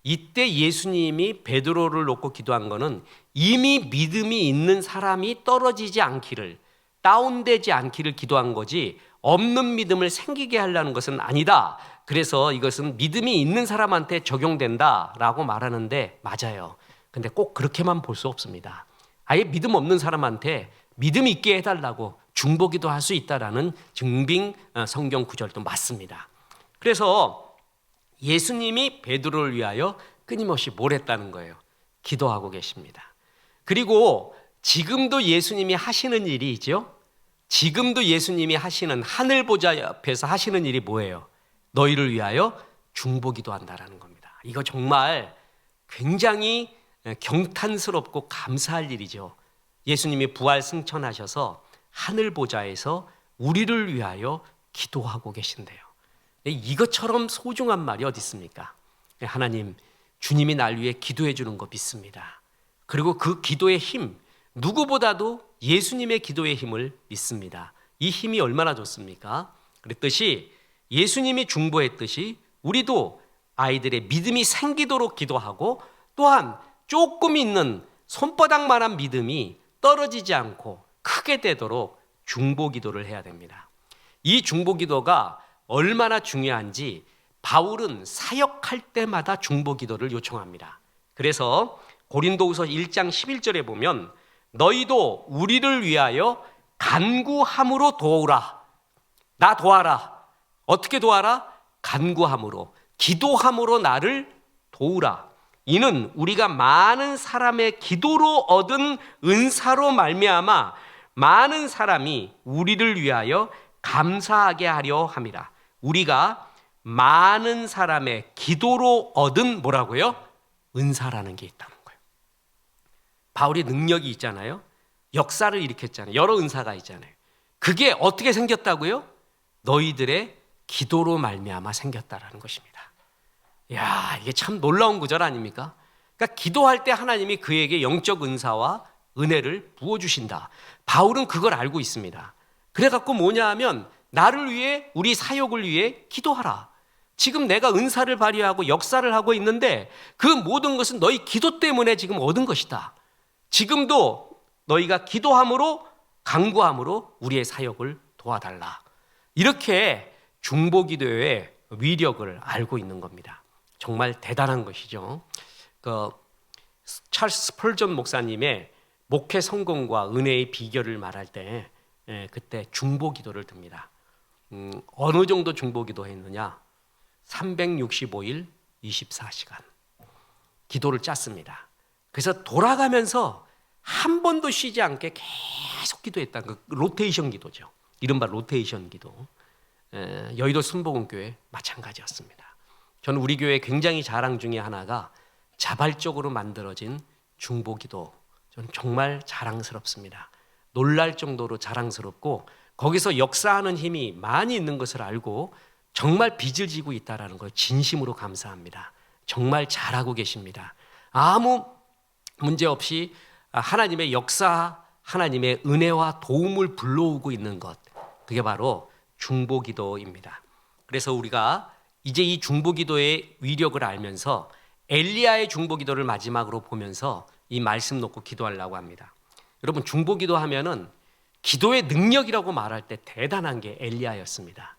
이때 예수님이 베드로를 놓고 기도한 것은 이미 믿음이 있는 사람이 떨어지지 않기를, 다운되지 않기를 기도한 거지 없는 믿음을 생기게 하려는 것은 아니다. 그래서 이것은 믿음이 있는 사람한테 적용된다라고 말하는데 맞아요. 근데 꼭 그렇게만 볼 수 없습니다. 아예 믿음 없는 사람한테 믿음 있게 해달라고 중보기도 할 수 있다라는 증빙 성경 구절도 맞습니다. 그래서 예수님이 베드로를 위하여 끊임없이 뭘 했다는 거예요? 기도하고 계십니다. 그리고 지금도 예수님이 하시는 일이 있죠? 지금도 예수님이 하시는 하늘 보좌 옆에서 하시는 일이 뭐예요? 너희를 위하여 중보기도 한다라는 겁니다. 이거 정말 굉장히 경탄스럽고 감사할 일이죠. 예수님이 부활 승천하셔서 하늘 보좌에서 우리를 위하여 기도하고 계신대요. 이것처럼 소중한 말이 어디 있습니까? 하나님, 주님이 날 위해 기도해 주는 거 믿습니다. 그리고 그 기도의 힘, 누구보다도 예수님의 기도의 힘을 믿습니다. 이 힘이 얼마나 좋습니까? 그랬듯이 예수님이 중보했듯이 우리도 아이들의 믿음이 생기도록 기도하고 또한 조금 있는 손바닥만한 믿음이 떨어지지 않고 크게 되도록 중보기도를 해야 됩니다. 이 중보기도가 얼마나 중요한지 바울은 사역할 때마다 중보기도를 요청합니다. 그래서 고린도후서 1장 11절에 보면 너희도 우리를 위하여 간구함으로 도우라. 나 도와라. 어떻게 도와라? 간구함으로, 기도함으로 나를 도우라. 이는 우리가 많은 사람의 기도로 얻은 은사로 말미암아 많은 사람이 우리를 위하여 감사하게 하려 함이라. 우리가 많은 사람의 기도로 얻은 뭐라고요? 은사라는 게 있다는 거예요. 바울이 능력이 있잖아요. 역사를 일으켰잖아요. 여러 은사가 있잖아요. 그게 어떻게 생겼다고요? 너희들의 기도로 말미암아 생겼다라는 것입니다. 야, 이게 참 놀라운 구절 아닙니까? 그러니까 기도할 때 하나님이 그에게 영적 은사와 은혜를 부어주신다. 바울은 그걸 알고 있습니다. 그래갖고 뭐냐 하면 나를 위해, 우리 사역을 위해 기도하라. 지금 내가 은사를 발휘하고 역사를 하고 있는데 그 모든 것은 너희 기도 때문에 지금 얻은 것이다. 지금도 너희가 기도함으로, 간구함으로 우리의 사역을 도와달라. 이렇게 중보기도의 위력을 알고 있는 겁니다. 정말 대단한 것이죠. 찰스 스펄전 목사님의 목회 성공과 은혜의 비결을 말할 때 그때 중보기도를 듭니다. 어느 정도 중보기도 했느냐? 365일 24시간 기도를 짰습니다. 그래서 돌아가면서 한 번도 쉬지 않게 계속 기도했다는 그 로테이션 기도죠. 이른바 로테이션 기도. 여의도 순복음교회 마찬가지였습니다. 저는 우리 교회 굉장히 자랑 중에 하나가 자발적으로 만들어진 중보기도. 저는 정말 자랑스럽습니다. 놀랄 정도로 자랑스럽고 거기서 역사하는 힘이 많이 있는 것을 알고 정말 빚을 지고 있다는 걸 진심으로 감사합니다. 정말 잘하고 계십니다. 아무 문제 없이 하나님의 역사, 하나님의 은혜와 도움을 불러오고 있는 것, 그게 바로 중보기도입니다. 그래서 우리가 이제 이 중보기도의 위력을 알면서 엘리야의 중보기도를 마지막으로 보면서 이 말씀 놓고 기도하려고 합니다. 여러분, 중보기도 하면은 기도의 능력이라고 말할 때 대단한 게 엘리야였습니다.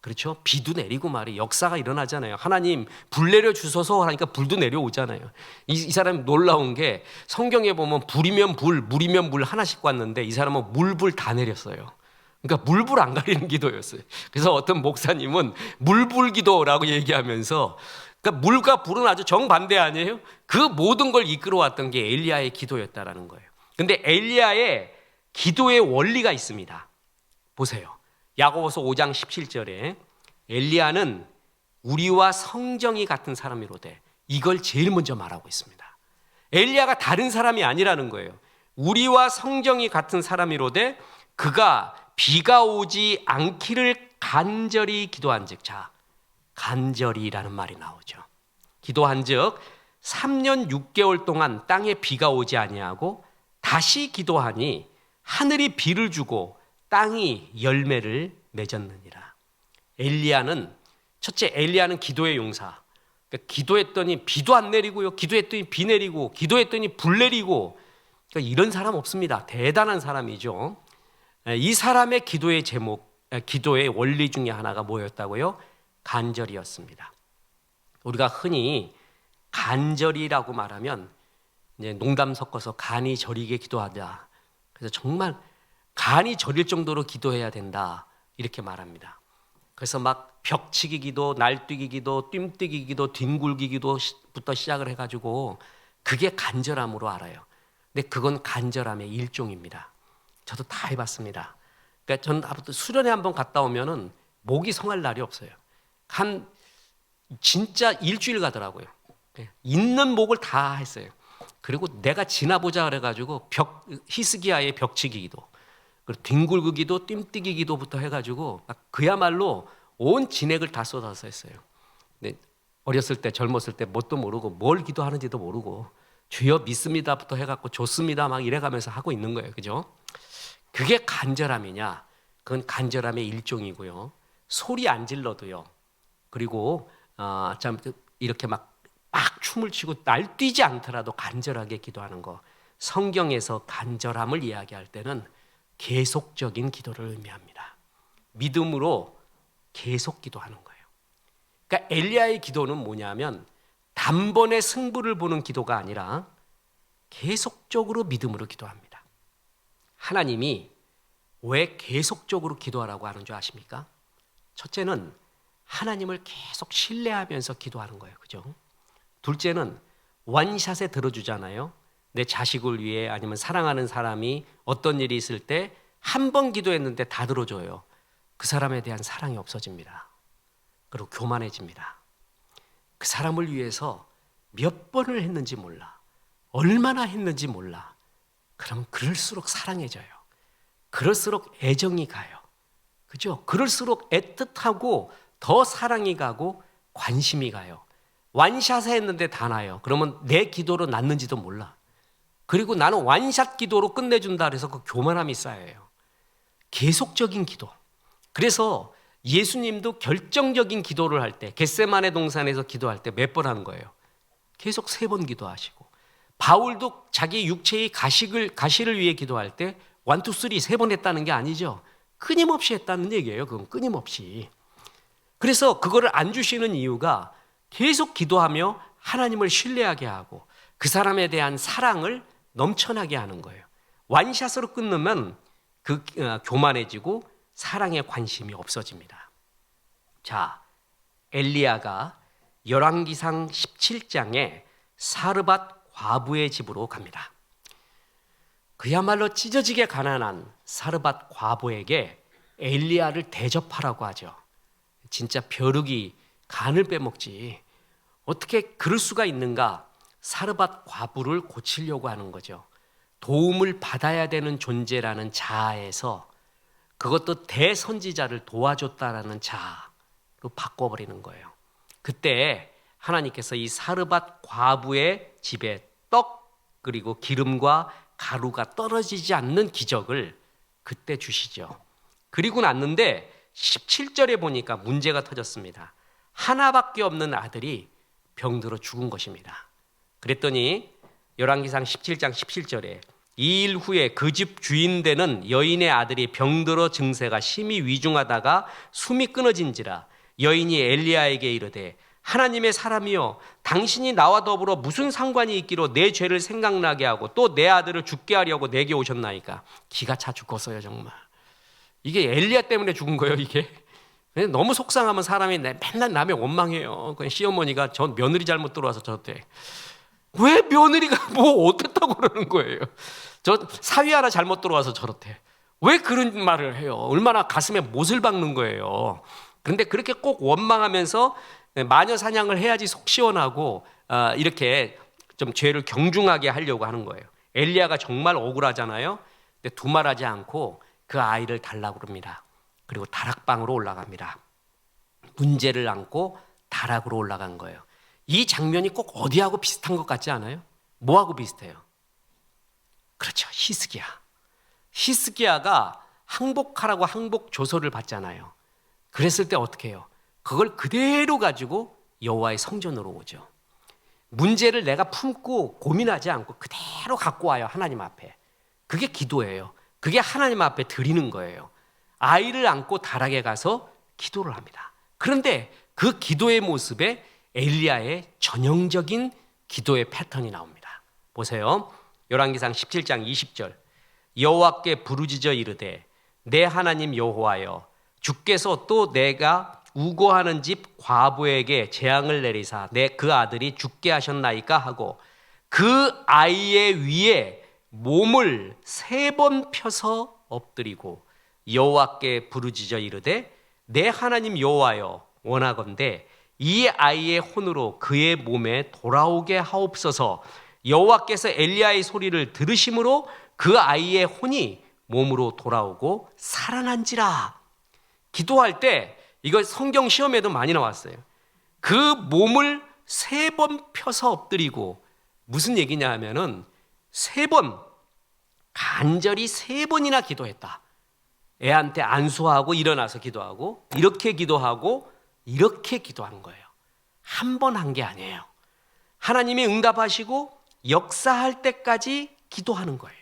그렇죠? 비도 내리고 말이 역사가 일어나잖아요. 하나님 불 내려 주소서 하니까 불도 내려오잖아요. 이 사람이 놀라운 게 성경에 보면 불이면 불, 물이면 물 하나씩 왔는데 이 사람은 물불 다 내렸어요. 그러니까 물불 안 가리는 기도였어요. 그래서 어떤 목사님은 물불 기도라고 얘기하면서, 그러니까 물과 불은 아주 정반대 아니에요? 그 모든 걸 이끌어왔던 게 엘리야의 기도였다라는 거예요. 근데 엘리야의 기도의 원리가 있습니다. 보세요. 야고보서 5장 17절에 엘리야는 우리와 성정이 같은 사람이로되, 이걸 제일 먼저 말하고 있습니다. 엘리야가 다른 사람이 아니라는 거예요. 우리와 성정이 같은 사람이로되 그가 비가 오지 않기를 간절히 기도한즉, 자, 간절히라는 말이 나오죠. 기도한즉 3년 6개월 동안 땅에 비가 오지 아니하고 다시 기도하니 하늘이 비를 주고 땅이 열매를 맺었느니라. 엘리야는, 첫째, 엘리야는 기도의 용사. 그러니까 기도했더니 비도 안 내리고요, 기도했더니 비 내리고, 기도했더니 불 내리고, 그러니까 이런 사람 없습니다. 대단한 사람이죠. 이 사람의 기도의 제목, 기도의 원리 중에 하나가 뭐였다고요? 간절이었습니다. 우리가 흔히 간절이라고 말하면 이제 농담 섞어서 간이 저리게 기도하자, 그래서 정말 간이 저릴 정도로 기도해야 된다, 이렇게 말합니다. 그래서 막 벽치기 기도, 날뛰기 기도, 뜀뛰기 기도, 뒹굴기 기도부터 시작을 해가지고 그게 간절함으로 알아요. 근데 그건 간절함의 일종입니다. 저도 다 해봤습니다. 그러니까 저는 수련회 한번 갔다 오면은 목이 성할 날이 없어요. 한 진짜 일주일 가더라고요. 있는 목을 다 했어요. 그리고 내가 지나보자 그래가지고 히스기야의 벽치기 기도, 그리고 뒹굴기 기도, 뜀뛰기 기도부터 해가지고 그야말로 온 진액을 다 쏟아서 했어요. 근데 어렸을 때, 젊었을 때 뭣도 모르고 뭘 기도하는지도 모르고 주여 믿습니다부터 해갖고 좋습니다 막 이래가면서 하고 있는 거예요. 그죠? 그게 간절함이냐? 그건 간절함의 일종이고요. 소리 안 질러도요. 그리고 참 이렇게 막 춤을 추고 날뛰지 않더라도 간절하게 기도하는 거. 성경에서 간절함을 이야기할 때는 계속적인 기도를 의미합니다. 믿음으로 계속 기도하는 거예요. 그러니까 엘리야의 기도는 뭐냐면 단번에 승부를 보는 기도가 아니라 계속적으로 믿음으로 기도합니다. 하나님이 왜 계속적으로 기도하라고 하는 줄 아십니까? 첫째는 하나님을 계속 신뢰하면서 기도하는 거예요. 그죠? 둘째는 원샷에 들어주잖아요. 내 자식을 위해, 아니면 사랑하는 사람이 어떤 일이 있을 때 한 번 기도했는데 다 들어줘요. 그 사람에 대한 사랑이 없어집니다. 그리고 교만해집니다. 그 사람을 위해서 몇 번을 했는지 몰라, 얼마나 했는지 몰라. 그럼 그럴수록 사랑해져요. 그럴수록 애정이 가요. 그죠? 그럴수록 애틋하고 더 사랑이 가고 관심이 가요. 완샷에 했는데 다 나요. 그러면 내 기도로 났는지도 몰라. 그리고 나는 완샷 기도로 끝내준다 그래서 그 교만함이 쌓여요. 계속적인 기도. 그래서 예수님도 결정적인 기도를 할 때, 겟세마네 동산에서 기도할 때 몇 번 하는 거예요? 계속 3번 기도하시고, 바울도 자기 육체의 가시를 위해 기도할 때 1, 2, 3, 3번 했다는 게 아니죠. 끊임없이 했다는 얘기예요. 그건 끊임없이. 그래서 그거를 안 주시는 이유가 계속 기도하며 하나님을 신뢰하게 하고 그 사람에 대한 사랑을 넘쳐나게 하는 거예요. 완샷으로 끊으면 그 교만해지고 사랑에 관심이 없어집니다. 자, 엘리야가 열왕기상 17장에 사르밧 과부의 집으로 갑니다. 그야말로 찢어지게 가난한 사르밧 과부에게 엘리야를 대접하라고 하죠. 진짜 벼룩이 간을 빼먹지. 어떻게 그럴 수가 있는가? 사르밧 과부를 고치려고 하는 거죠. 도움을 받아야 되는 존재라는 자아에서 그것도 대선지자를 도와줬다라는 자아로 바꿔버리는 거예요. 그때 하나님께서 이 사르밧 과부의 집에 떡 그리고 기름과 가루가 떨어지지 않는 기적을 그때 주시죠. 그리고 났는데 17절에 보니까 문제가 터졌습니다. 하나밖에 없는 아들이 병들어 죽은 것입니다. 그랬더니 열왕기상 17장 17절에 2일 후에 그 집 주인 되는 여인의 아들이 병들어 증세가 심히 위중하다가 숨이 끊어진지라 여인이 엘리야에게 이르되 하나님의 사람이여 당신이 나와 더불어 무슨 상관이 있기로 내 죄를 생각나게 하고 또 내 아들을 죽게 하려고 내게 오셨나이까. 기가 차 죽었어요 정말. 이게 엘리야 때문에 죽은 거예요 이게. 너무 속상하면 사람이 맨날 남의 원망해요. 그냥 시어머니가 전 며느리 잘못 들어와서 저때 왜 며느리가 뭐 어땠다고 그러는 거예요. 저 사위 하나 잘못 들어와서 저렇대. 왜 그런 말을 해요. 얼마나 가슴에 못을 박는 거예요. 그런데 그렇게 꼭 원망하면서 마녀 사냥을 해야지 속 시원하고 이렇게 좀 죄를 경중하게 하려고 하는 거예요. 엘리야가 정말 억울하잖아요. 근데 두말하지 않고 그 아이를 달라고 그럽니다. 그리고 다락방으로 올라갑니다. 문제를 안고 다락으로 올라간 거예요. 이 장면이 꼭 어디하고 비슷한 것 같지 않아요? 뭐하고 비슷해요? 그렇죠. 히스기야. 히스기야가 항복하라고 항복 조서를 받잖아요. 그랬을 때 어떻게 해요? 그걸 그대로 가지고 여호와의 성전으로 오죠. 문제를 내가 품고 고민하지 않고 그대로 갖고 와요. 하나님 앞에. 그게 기도예요. 그게 하나님 앞에 드리는 거예요. 아이를 안고 다락에 가서 기도를 합니다. 그런데 그 기도의 모습에 엘리야의 전형적인 기도의 패턴이 나옵니다. 보세요. 열왕기상 17장 20절. 여호와께 부르짖어 이르되 내 하나님 여호와여 주께서 또 내가 우고하는 집 과부에게 재앙을 내리사 내 그 아들이 죽게 하셨나이까 하고 그 아이의 위에 몸을 3번 펴서 엎드리고 여호와께 부르짖어 이르되 내 하나님 여호와여 원하건대 이 아이의 혼으로 그의 몸에 돌아오게 하옵소서. 여호와께서 엘리야의 소리를 들으심으로 그 아이의 혼이 몸으로 돌아오고 살아난지라. 기도할 때 이거 성경 시험에도 많이 나왔어요. 그 몸을 3번 펴서 엎드리고 무슨 얘기냐 하면은 3번 간절히 3번이나 기도했다. 애한테 안수하고 일어나서 기도하고 이렇게 기도하고 이렇게 기도한 거예요. 한 번 한 게 아니에요. 하나님이 응답하시고 역사할 때까지 기도하는 거예요.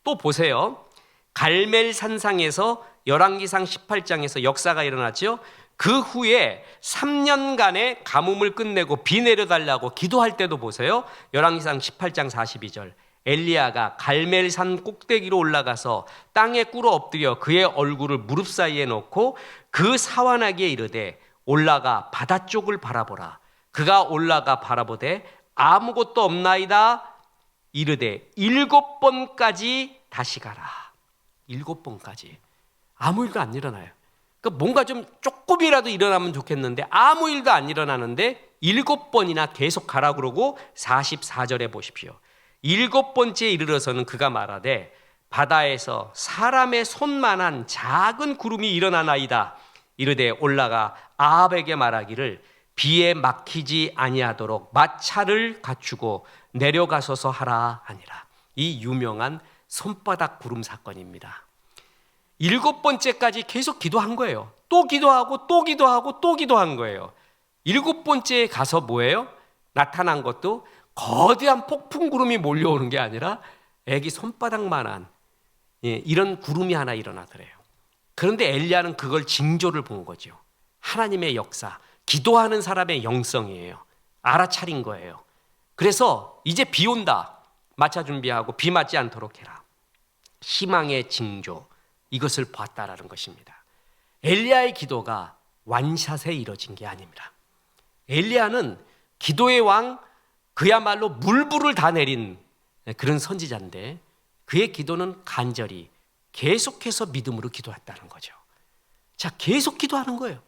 또 보세요. 갈멜 산상에서 열왕기상 18장에서 역사가 일어났죠. 그 후에 3년간의 가뭄을 끝내고 비 내려달라고 기도할 때도 보세요. 열왕기상 18장 42절. 엘리야가 갈멜산 꼭대기로 올라가서 땅에 꿇어 엎드려 그의 얼굴을 무릎 사이에 놓고 그 사환에게 이르되 올라가 바다 쪽을 바라보라. 그가 올라가 바라보되 아무것도 없나이다. 이르되 7번까지 다시 가라. 7번까지. 아무 일도 안 일어나요. 그러니까 뭔가 좀 조금이라도 일어나면 좋겠는데 아무 일도 안 일어나는데 7번이나 계속 가라 그러고 44절에 보십시오. 7번째에 이르러서는 그가 말하되 바다에서 사람의 손만한 작은 구름이 일어나나이다. 이르되 올라가 아합에게 말하기를 비에 막히지 아니하도록 마차를 갖추고 내려가소서 하라 하니라. 이 유명한 손바닥 구름 사건입니다. 7번째까지 계속 기도한 거예요. 또 기도하고 또 기도하고 또 기도한 거예요. 7번째에 가서 뭐예요? 나타난 것도 거대한 폭풍 구름이 몰려오는 게 아니라 애기 손바닥만한 이런 구름이 하나 일어나더래요. 그런데 엘리야는 그걸 징조를 본 거죠. 하나님의 역사, 기도하는 사람의 영성이에요. 알아차린 거예요. 그래서 이제 비 온다. 마차 준비하고 비 맞지 않도록 해라. 희망의 징조, 이것을 봤다라는 것입니다. 엘리야의 기도가 완샷에 이뤄진 게 아닙니다. 엘리야는 기도의 왕, 그야말로 물불을 다 내린 그런 선지자인데 그의 기도는 간절히 계속해서 믿음으로 기도했다는 거죠. 자, 계속 기도하는 거예요.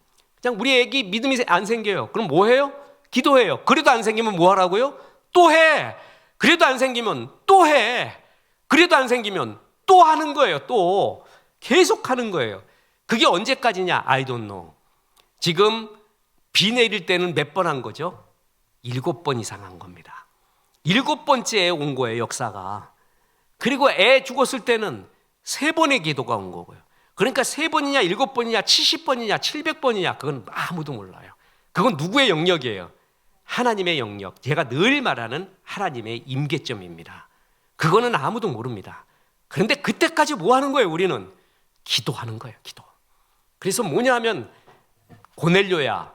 그냥 우리 애기 믿음이 안 생겨요. 그럼 뭐 해요? 기도해요. 그래도 안 생기면 뭐 하라고요? 또 해. 그래도 안 생기면 또 해. 그래도 안 생기면 또 하는 거예요. 또 계속 하는 거예요. 그게 언제까지냐? I don't know. 지금 비 내릴 때는 몇 번 한 거죠? 7번 이상 한 겁니다. 7번째에 온 거예요, 역사가. 그리고 애 죽었을 때는 3번의 기도가 온 거고요. 그러니까 3번이냐 7번이냐 70번이냐 700번이냐 그건 아무도 몰라요. 그건 누구의 영역이에요? 하나님의 영역. 제가 늘 말하는 하나님의 임계점입니다. 그거는 아무도 모릅니다. 그런데 그때까지 뭐 하는 거예요? 우리는 기도하는 거예요. 기도. 그래서 뭐냐면 고넬료야,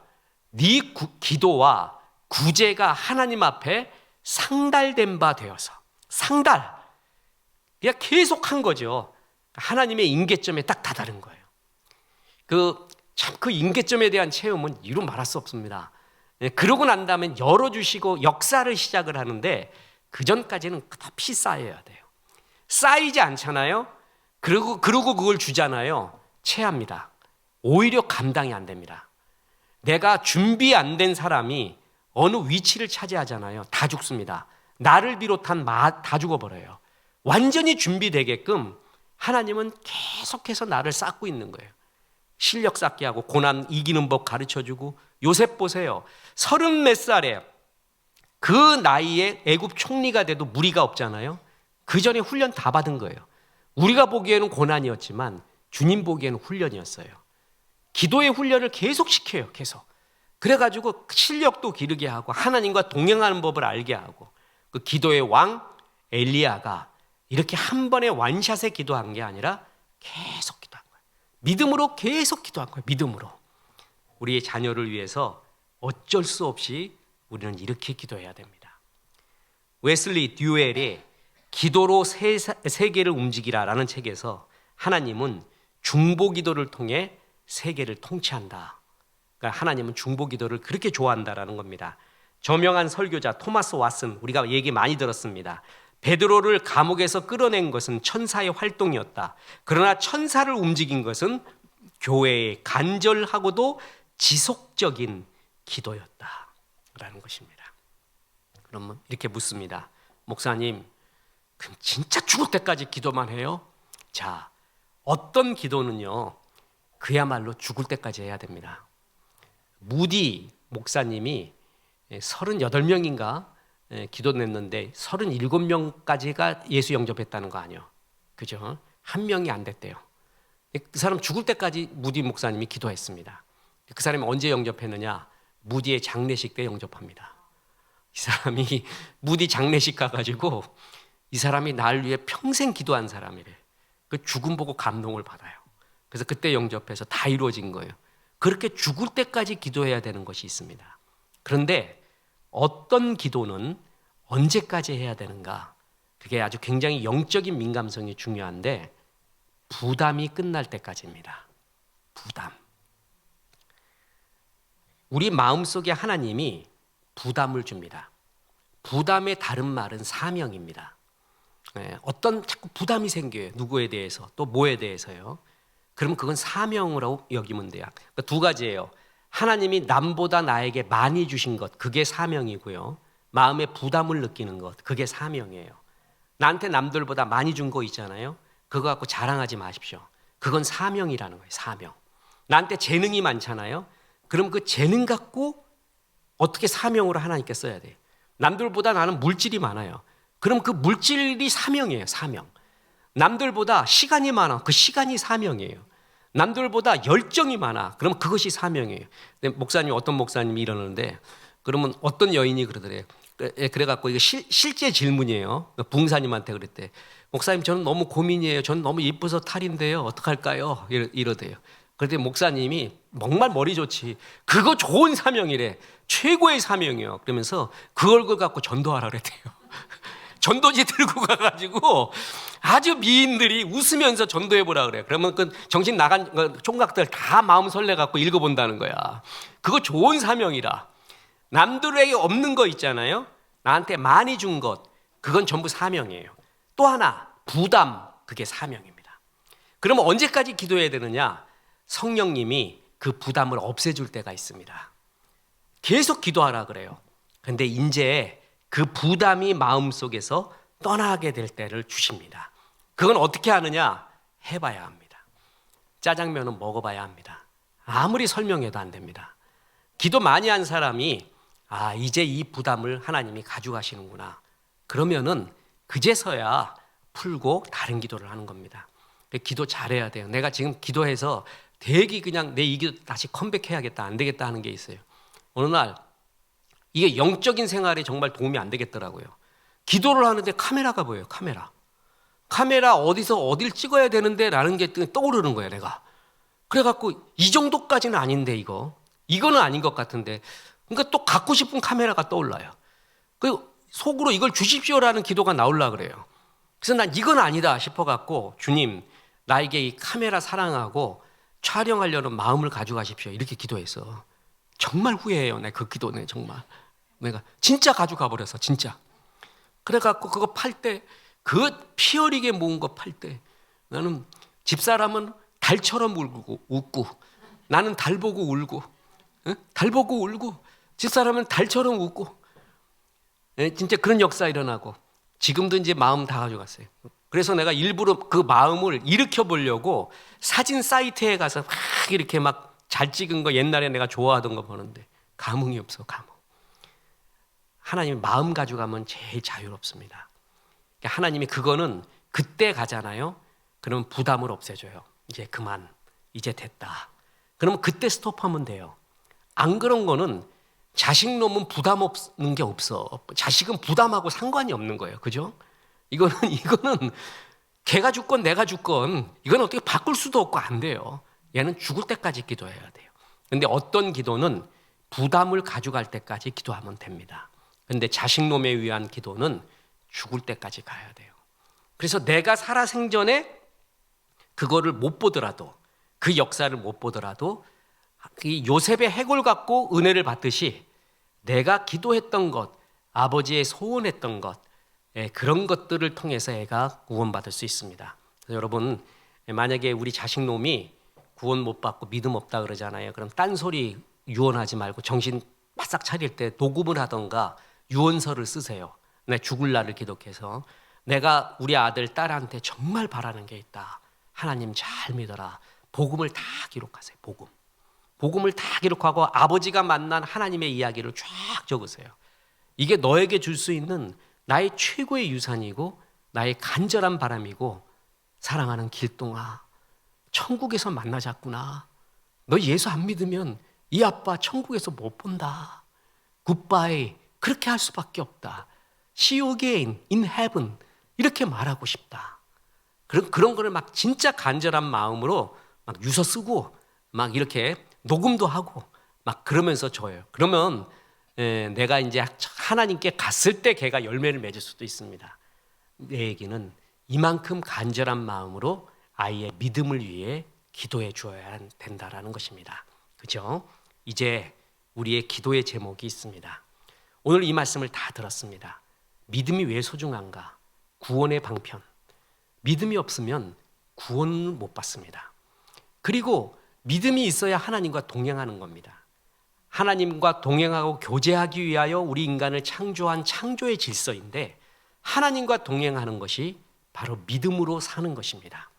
네 기도와 구제가 하나님 앞에 상달된 바 되어서, 상달, 그냥 계속 한 거죠. 하나님의 임계점에 딱 다다른 거예요. 그 임계점에 대한 체험은 이루 말할 수 없습니다. 그러고 난 다음에 열어주시고 역사를 시작을 하는데 그 전까지는 끝없이 쌓여야 돼요. 쌓이지 않잖아요. 그리고 그걸 주잖아요. 체합니다. 오히려 감당이 안 됩니다. 내가 준비 안 된 사람이 어느 위치를 차지하잖아요. 다 죽습니다. 나를 비롯한 다 죽어버려요. 완전히 준비되게끔 하나님은 계속해서 나를 쌓고 있는 거예요. 실력 쌓게 하고 고난 이기는 법 가르쳐주고. 요셉 보세요. 30몇 살에 그 나이에 애굽 총리가 돼도 무리가 없잖아요. 그 전에 훈련 다 받은 거예요. 우리가 보기에는 고난이었지만 주님 보기에는 훈련이었어요. 기도의 훈련을 계속 시켜요. 계속. 그래가지고 실력도 기르게 하고 하나님과 동행하는 법을 알게 하고, 그 기도의 왕 엘리야가 이렇게 한 번에 완샷에 기도한 게 아니라 계속 기도한 거예요. 믿음으로 계속 기도한 거예요. 믿음으로. 우리의 자녀를 위해서 어쩔 수 없이 우리는 이렇게 기도해야 됩니다. 웨슬리 듀웰이 기도로 세계를 움직이라라는 책에서 하나님은 중보기도를 통해 세계를 통치한다. 그러니까 하나님은 중보기도를 그렇게 좋아한다라는 겁니다. 저명한 설교자 토마스 왓슨, 우리가 얘기 많이 들었습니다. 베드로를 감옥에서 끌어낸 것은 천사의 활동이었다. 그러나 천사를 움직인 것은 교회의 간절하고도 지속적인 기도였다라는 것입니다. 그러면 이렇게 묻습니다. 목사님, 그럼 진짜 죽을 때까지 기도만 해요? 자, 어떤 기도는요, 그야말로 죽을 때까지 해야 됩니다. 무디 목사님이 38명인가 기도 냈는데 37명까지가 예수 영접했다는 거 아니에요. 그죠? 한 명이 안 됐대요. 그 사람 죽을 때까지 무디 목사님이 기도했습니다. 그 사람이 언제 영접했느냐? 무디의 장례식 때 영접합니다. 이 사람이 무디 장례식 가가지고 이 사람이 날 위해 평생 기도한 사람이래. 그 죽음 보고 감동을 받아요. 그래서 그때 영접해서 다 이루어진 거예요. 그렇게 죽을 때까지 기도해야 되는 것이 있습니다. 그런데 어떤 기도는 언제까지 해야 되는가? 그게 아주 굉장히 영적인 민감성이 중요한데 부담이 끝날 때까지입니다. 부담. 우리 마음속에 하나님이 부담을 줍니다. 부담의 다른 말은 사명입니다. 어떤 자꾸 부담이 생겨요. 누구에 대해서 또 뭐에 대해서요. 그러면 그건 사명으로 여기면 돼요. 그러니까 두 가지예요. 하나님이 남보다 나에게 많이 주신 것, 그게 사명이고요. 마음의 부담을 느끼는 것, 그게 사명이에요. 나한테 남들보다 많이 준 거 있잖아요. 그거 갖고 자랑하지 마십시오. 그건 사명이라는 거예요. 사명. 나한테 재능이 많잖아요. 그럼 그 재능 갖고 어떻게 사명으로 하나님께 써야 돼요. 남들보다 나는 물질이 많아요. 그럼 그 물질이 사명이에요. 사명. 남들보다 시간이 많아. 그 시간이 사명이에요. 남들보다 열정이 많아. 그럼 그것이 사명이에요. 근데 목사님, 어떤 목사님이 이러는데, 그러면 어떤 여인이 그러더래요. 그래갖고 이거 실제 질문이에요. 부흥사님한테 그랬대. 목사님, 저는 너무 고민이에요. 저는 너무 이뻐서 탈인데요. 어떡할까요? 이러대요. 그랬더니 목사님이 정말 머리 좋지. 그거 좋은 사명이래. 최고의 사명이요. 그러면서 그 얼굴 갖고 전도하라 그랬대요. 전도지 들고 가가지고 아주 미인들이 웃으면서 전도해보라 그래요. 그러면 그 정신 나간 총각들 다 마음 설레갖고 읽어본다는 거야. 그거 좋은 사명이라. 남들에게 없는 거 있잖아요. 나한테 많이 준 것, 그건 전부 사명이에요. 또 하나, 부담, 그게 사명입니다. 그러면 언제까지 기도해야 되느냐? 성령님이 그 부담을 없애줄 때가 있습니다. 계속 기도하라 그래요. 근데 이제 그 부담이 마음속에서 떠나게 될 때를 주십니다. 그건 어떻게 하느냐? 해봐야 합니다. 짜장면은 먹어봐야 합니다. 아무리 설명해도 안 됩니다. 기도 많이 한 사람이 이제 이 부담을 하나님이 가져가시는구나. 그러면은 그제서야 풀고 다른 기도를 하는 겁니다. 기도 잘해야 돼요. 내가 지금 기도해서 되게 그냥 내 이 기도 다시 컴백해야겠다, 안 되겠다 하는 게 있어요. 어느 날 이게 영적인 생활에 정말 도움이 안 되겠더라고요. 기도를 하는데 카메라가 보여요. 카메라 어디서 어딜 찍어야 되는데 라는 게 떠오르는 거예요. 내가 그래갖고 이 정도까지는 아닌데 이거는 아닌 것 같은데, 그러니까 또 갖고 싶은 카메라가 떠올라요. 그 속으로 이걸 주십시오라는 기도가 나오려고 그래요. 그래서 난 이건 아니다 싶어갖고, 주님 나에게 이 카메라 사랑하고 촬영하려는 마음을 가져가십시오, 이렇게 기도했어. 정말 후회해요. 내가 그 기도네. 정말 내가 진짜 가져가 버려서, 진짜. 그래갖고 그거 팔 때, 그 피 흘리게 모은 거 팔 때, 나는 집사람은 달처럼 웃고 나는 달 보고 울고, 달 보고 울고, 집사람은 달처럼 웃고, 진짜 그런 역사 일어나고, 지금도 이제 마음 다 가져갔어요. 그래서 내가 일부러 그 마음을 일으켜 보려고 사진 사이트에 가서 막 이렇게 막 잘 찍은 거, 옛날에 내가 좋아하던 거 보는데 감흥이 없어. 하나님이 마음 가져가면 제일 자유롭습니다. 하나님이 그거는 그때 가잖아요. 그러면 부담을 없애줘요. 이제 그만, 이제 됐다. 그러면 그때 스톱하면 돼요. 안 그런 거는, 자식 놈은 부담 없는 게 없어. 자식은 부담하고 상관이 없는 거예요. 그죠? 이거는 걔가 죽건 내가 죽건 이건 어떻게 바꿀 수도 없고 안 돼요. 얘는 죽을 때까지 기도해야 돼요. 근데 어떤 기도는 부담을 가져갈 때까지 기도하면 됩니다. 근데 자식 놈에 위한 기도는 죽을 때까지 가야 돼요. 그래서 내가 살아생전에 그거를 못 보더라도, 그 역사를 못 보더라도, 이 요셉의 해골 갖고 은혜를 받듯이 내가 기도했던 것, 아버지의 소원했던 것, 그런 것들을 통해서 애가 구원받을 수 있습니다. 여러분, 만약에 우리 자식 놈이 구원 못 받고 믿음 없다 그러잖아요. 그럼 딴소리 유언하지 말고 정신 바싹 차릴 때 녹음을 하던가 유언서를 쓰세요. 내 죽을 날을 기록해서, 내가 우리 아들 딸한테 정말 바라는 게 있다, 하나님 잘 믿어라, 복음을 다 기록하세요. 복음을 다 기록하고 아버지가 만난 하나님의 이야기를 쫙 적으세요. 이게 너에게 줄 수 있는 나의 최고의 유산이고 나의 간절한 바람이고, 사랑하는 길동아, 천국에서 만나자꾸나. 너 예수 안 믿으면 이 아빠 천국에서 못 본다. 굿바이. 그렇게 할 수밖에 없다. See you again in heaven. 이렇게 말하고 싶다. 그런 거를 막 진짜 간절한 마음으로 막 유서 쓰고 막 이렇게 녹음도 하고 막 그러면서 줘요. 그러면 내가 이제 하나님께 갔을 때 걔가 열매를 맺을 수도 있습니다. 내 얘기는 이만큼 간절한 마음으로 아이의 믿음을 위해 기도해 주어야 된다라는 것입니다. 그죠? 이제 우리의 기도의 제목이 있습니다. 오늘 이 말씀을 다 들었습니다. 믿음이 왜 소중한가? 구원의 방편. 믿음이 없으면 구원을 못 받습니다. 그리고 믿음이 있어야 하나님과 동행하는 겁니다. 하나님과 동행하고 교제하기 위하여 우리 인간을 창조한 창조의 질서인데, 하나님과 동행하는 것이 바로 믿음으로 사는 것입니다.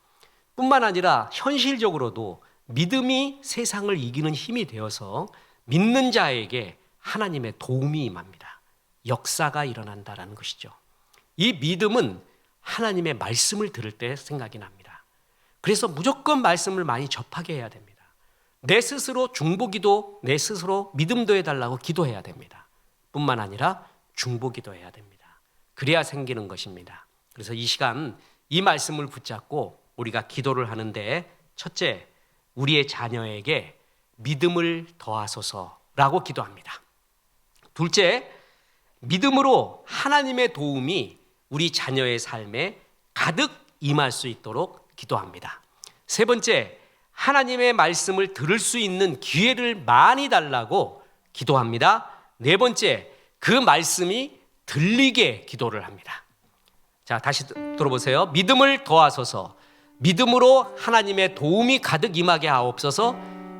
뿐만 아니라 현실적으로도 믿음이 세상을 이기는 힘이 되어서 믿는 자에게 하나님의 도움이 임합니다. 역사가 일어난다라는 것이죠. 이 믿음은 하나님의 말씀을 들을 때 생각이 납니다. 그래서 무조건 말씀을 많이 접하게 해야 됩니다. 내 스스로 중보기도, 내 스스로 믿음도 해달라고 기도해야 됩니다. 뿐만 아니라 중보기도 해야 됩니다. 그래야 생기는 것입니다. 그래서 이 시간 이 말씀을 붙잡고 우리가 기도를 하는데, 첫째, 우리의 자녀에게 믿음을 더하소서라고 기도합니다. 둘째, 믿음으로 하나님의 도움이 우리 자녀의 삶에 가득 임할 수 있도록 기도합니다. 세 번째, 하나님의 말씀을 들을 수 있는 기회를 많이 달라고 기도합니다. 네 번째, 그 말씀이 들리게 기도를 합니다. 자, 다시 들어보세요. 믿음을 더하소서. 믿음으로 하나님의 도움이 가득 임하게 하옵소서.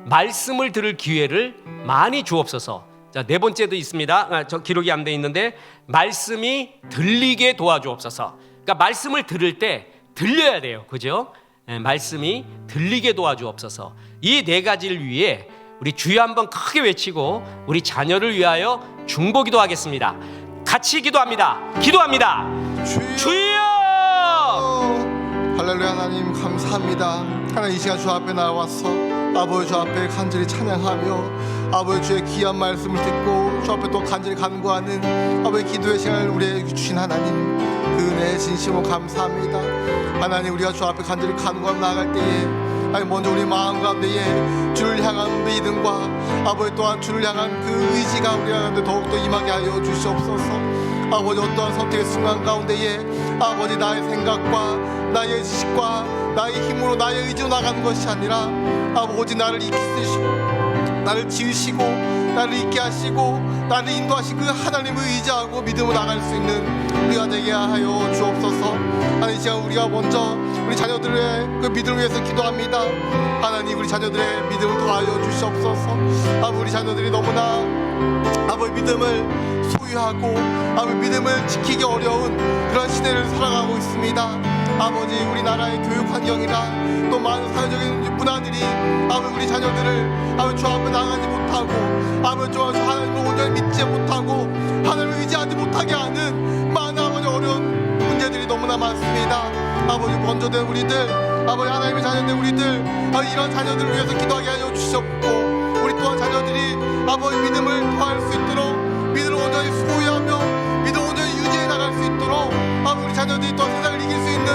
말씀을 들을 기회를 많이 주옵소서. 자, 네 번째도 있습니다. 저 기록이 안 돼 있는데, 말씀이 들리게 도와주옵소서. 그러니까 말씀을 들을 때 들려야 돼요. 그죠? 말씀이 들리게 도와주옵소서. 이 네 가지를 위해 우리 주여 한번 크게 외치고 우리 자녀를 위하여 중보기도 하겠습니다. 같이 기도합니다. 주여! 할렐루야. 하나님 감사합니다. 하나님 이 시간 주 앞에 나와서 아버지 주 앞에 간절히 찬양하며 아버지 주의 귀한 말씀을 듣고 주 앞에 또 간절히 간구하는 아버지 기도의 시간을 우리에게 주신 하나님, 그 은혜에 진심으로 감사합니다. 하나님, 우리가 주 앞에 간절히 간구하며 나아갈 때에 아니 먼저 우리 마음 가운데에 주를 향한 믿음과 아버지 또한 주를 향한 그 의지가 우리 가운데 더욱더 임하게 하여 주시옵소서. 아버지, 어떠한 선택의 순간 가운데에 아버지 나의 생각과 나의 지식과 나의 힘으로 나의 의지로 나가는 것이 아니라 아버지 나를 이끄시고 나를 지으시고 나를 있게 하시고 나를 인도하신 그 하나님을 의지하고 믿음으로 나갈 수 있는 우리가 되게 하여 주옵소서. 하나님, 이 시간 우리가 먼저 우리 자녀들의 그 믿음을 위해서 기도합니다. 하나님, 우리 자녀들의 믿음을 더하여 주시옵소서. 아버지, 우리 자녀들이 너무나 아버지 믿음을 소유하고 아버지 믿음을 지키기 어려운 그런 시대를 살아가고 있습니다. 아버지, 우리나라의 교육 환경이나 또 많은 사회적인 문화들이 아버지 우리 자녀들을 아버지 주 앞에 나가지 못하고 아버지 주 하나님을 온전히 믿지 못하고 하나님을 의지하지 못하게 하는 많은 아버지 어려운 문제들이 너무나 많습니다. 아버지, 먼저된 우리들, 아버지 하나님의 자녀된 우리들, 이런 자녀들을 위해서 기도하게 하여 주시옵고, 우리 또한 자녀들이 아버지 믿음을 더할 수 있도록 믿음을 온전히 소유하며 믿음을 온전히 유지해 나갈 수 있도록 아버지 우리 자녀들이 또 세상을 이길 수 있는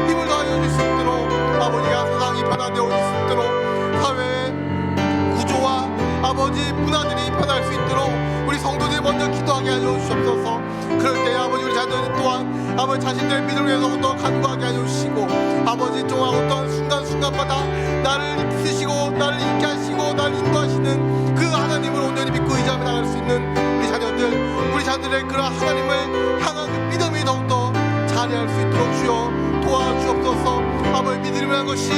힘을 더하여 줄 수 있도록 아버지가 세상이 변화되어 줄 수 있도록 사회의 구조와 아버지 문화들이 변할 수 있도록 우리 성도들이 먼저 기도하게 하여 주시옵소서. 그럴 때 아버지 우리 자녀들 또한 아버지 자신들의 믿음을 위해서 더 간구하게 하여 주시고 아버지 또한 어떤 순간순간마다 나를 이끄시고 나를 있게 하시고 나를 인도하시는 그 하나님을 온전히 믿고 의지하며 나갈 수 있는 우리 자녀들의 그런 하나님을 향한 그 믿음이 더욱더 자리할 수 있도록 주여 도와주옵소서. 아버지, 믿음이라는 것이